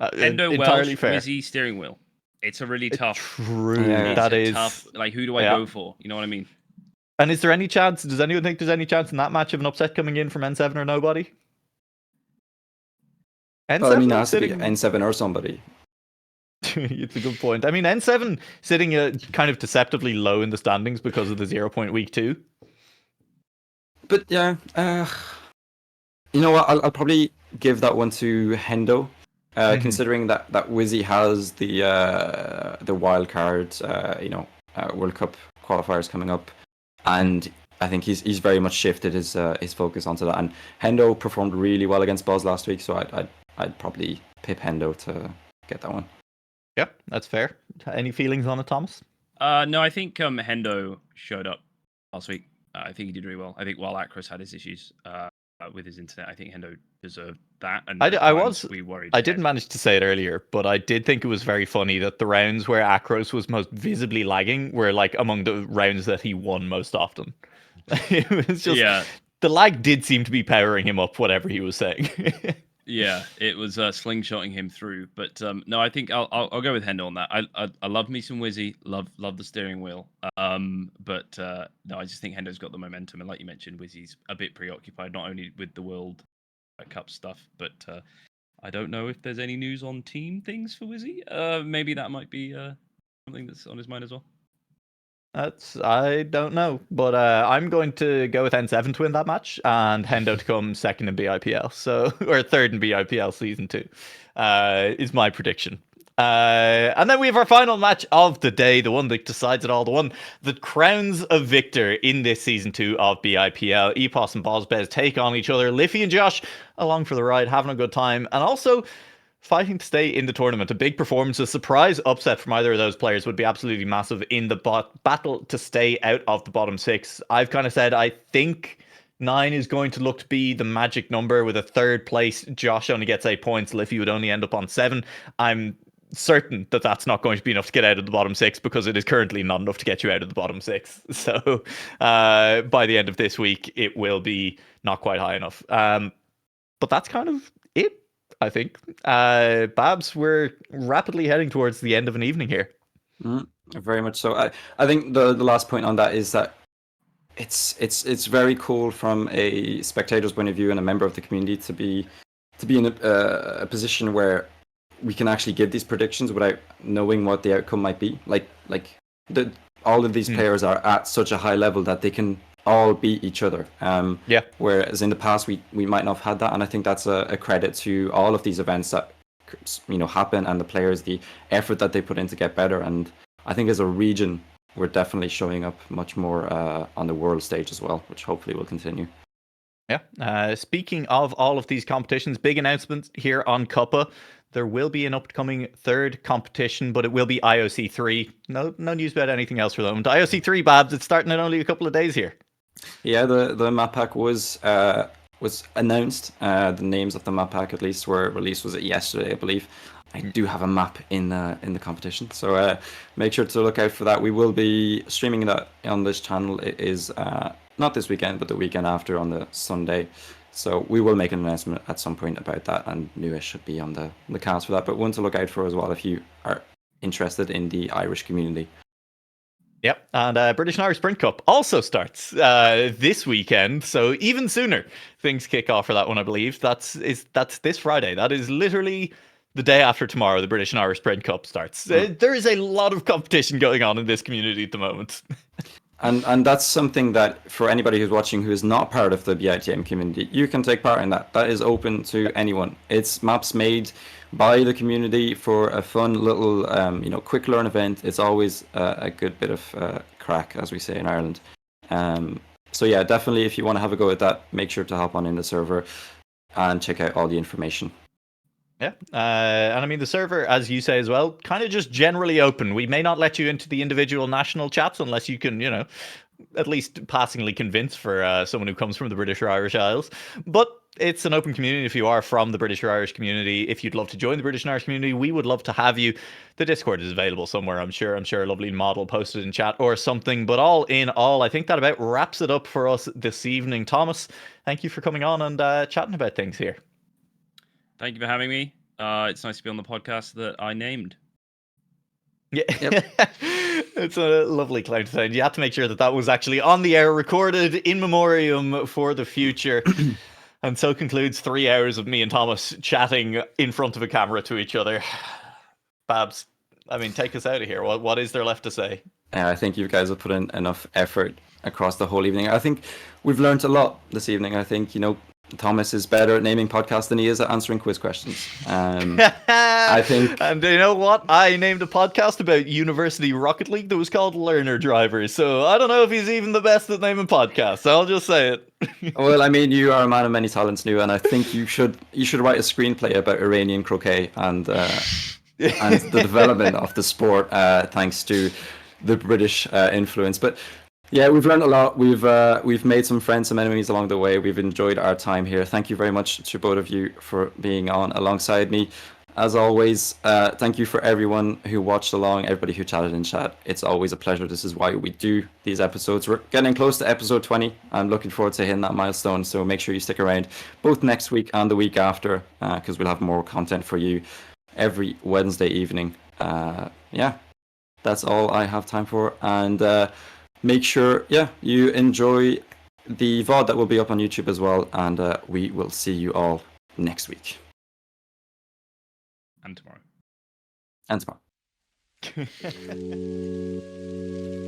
Hendo, entirely Welsh, fair. Wizzy, steering wheel. It's a really tough. True, Yeah. that it's is tough. Like, who do I go for? You know what I mean? And is there any chance? Does anyone think there's any chance in that match of an upset coming in from N7 or Nobody? N7 Well, I mean, it has sitting... to be N7 or somebody. It's a good point. I mean, N7 sitting kind of deceptively low in the standings because of the 0 point week 2. But yeah, you know what? I'll probably give that one to Hendo, considering that Wizzy has the wild card, World Cup qualifiers coming up, and I think he's very much shifted his focus onto that. And Hendo performed really well against Babz last week, so I'd probably pip Hendo to get that one. Yeah, that's fair. Any feelings on it, Thomas? No, I think Hendo showed up last week. I think he did really well. I think while Akros had his issues with his internet, I think Hendo deserved that. And I didn't manage to say it earlier, but I did think it was very funny that the rounds where Akros was most visibly lagging were like among the rounds that he won most often. It was just the lag did seem to be powering him up, whatever he was saying. Yeah, it was slingshotting him through. But no, I think I'll go with Hendo on that. I love me some Wizzy, love the steering wheel. But no, I just think Hendo's got the momentum, and like you mentioned, Wizzy's a bit preoccupied not only with the World Cup stuff, but I don't know if there's any news on team things for Wizzy. Maybe that might be something that's on his mind as well. I don't know, but I'm going to go with N7 to win that match and Hendo to come second in BIPL, or third in BIPL season 2, is my prediction. And then we have our final match of the day, the one that decides it all, the one that crowns a victor in this season 2 of BIPL. Epos and Babz take on each other. Liffy and Josh along for the ride, having a good time, and also fighting to stay in the tournament. A big performance, a surprise upset from either of those players would be absolutely massive in the battle to stay out of the bottom 6. I've kind of said I think 9 is going to look to be the magic number. With a third place, Josh only gets 8 points. Liffy would only end up on 7. I'm certain that that's not going to be enough to get out of the bottom 6, because it is currently not enough to get you out of the bottom 6. So by the end of this week, it will be not quite high enough. But that's kind of it, I think. Babz, we're rapidly heading towards the end of an evening here. Very much so. I think the last point on that is that it's very cool from a spectator's point of view and a member of the community to be in a position where we can actually give these predictions without knowing what the outcome might be. All of these players are at such a high level that they can all beat each other. Whereas in the past we might not have had that, and I think that's a credit to all of these events that happen, and the players, the effort that they put in to get better. And I think as a region, we're definitely showing up much more on the world stage as well, which hopefully will continue. Yeah. Speaking of all of these competitions, big announcement here on Cuppa. There will be an upcoming third competition, but it will be IOC 3. No news about anything else for the moment. IOC 3, Babz, it's starting in only a couple of days here. Yeah, the map pack was announced. The names of the map pack, at least, were released. Was it yesterday, I believe? I do have a map in the competition, so make sure to look out for that. We will be streaming that on this channel. It is not this weekend, but the weekend after, on the Sunday. So we will make an announcement at some point about that, and Nualaoch should be on the cast for that. But one to look out for as well if you are interested in the Irish community. Yep, and British and Irish Sprint Cup also starts this weekend, so even sooner things kick off for that one, I believe. That's this Friday. That is literally the day after tomorrow. The British and Irish Sprint Cup starts. There is a lot of competition going on in this community at the moment. And that's something that, for anybody who's watching who is not part of the BITM community, you can take part in that. That is open to anyone. It's maps made by the community for a fun little, quick learn event. It's always a good bit of crack, as we say in Ireland. So yeah, definitely, if you want to have a go at that, make sure to hop on in the server and check out all the information. Yeah, and I mean the server, as you say as well, kind of just generally open. We may not let you into the individual national chats unless you can, at least passingly convince for someone who comes from the British or Irish Isles. But it's an open community if you are from the British or Irish community. If you'd love to join the British and Irish community, we would love to have you. The Discord is available somewhere, I'm sure. I'm sure a lovely model posted in chat or something. But all in all, I think that about wraps it up for us this evening. Thomas, thank you for coming on and chatting about things here. Thank you for having me. It's nice to be on the podcast that I named. Yeah, Yep. It's a lovely claim to fame. You have to make sure that was actually on the air, recorded in memoriam for the future. And so concludes 3 hours of me and Thomas chatting in front of a camera to each other. Babz, I mean, take us out of here. What is there left to say? I think you guys have put in enough effort across the whole evening. I think we've learned a lot this evening. I think, Thomas is better at naming podcasts than he is at answering quiz questions. I think... And you know what? I named a podcast about University Rocket League that was called Learner Drivers. So I don't know if he's even the best at naming podcasts. I'll just say it. Well, I mean, you are a man of many talents, Nu, and I think you should write a screenplay about Iranian croquet and the development of the sport thanks to the British influence. But yeah, we've learned a lot. We've made some friends, some enemies along the way. We've enjoyed our time here. Thank you very much to both of you for being on alongside me. As always, thank you for everyone who watched along, everybody who chatted in chat. It's always a pleasure. This is why we do these episodes. We're getting close to episode 20. I'm looking forward to hitting that milestone. So make sure you stick around both next week and the week after, because we'll have more content for you every Wednesday evening. Yeah, that's all I have time for. And make sure, you enjoy the VOD that will be up on YouTube as well. And we will see you all next week. And tomorrow. And tomorrow.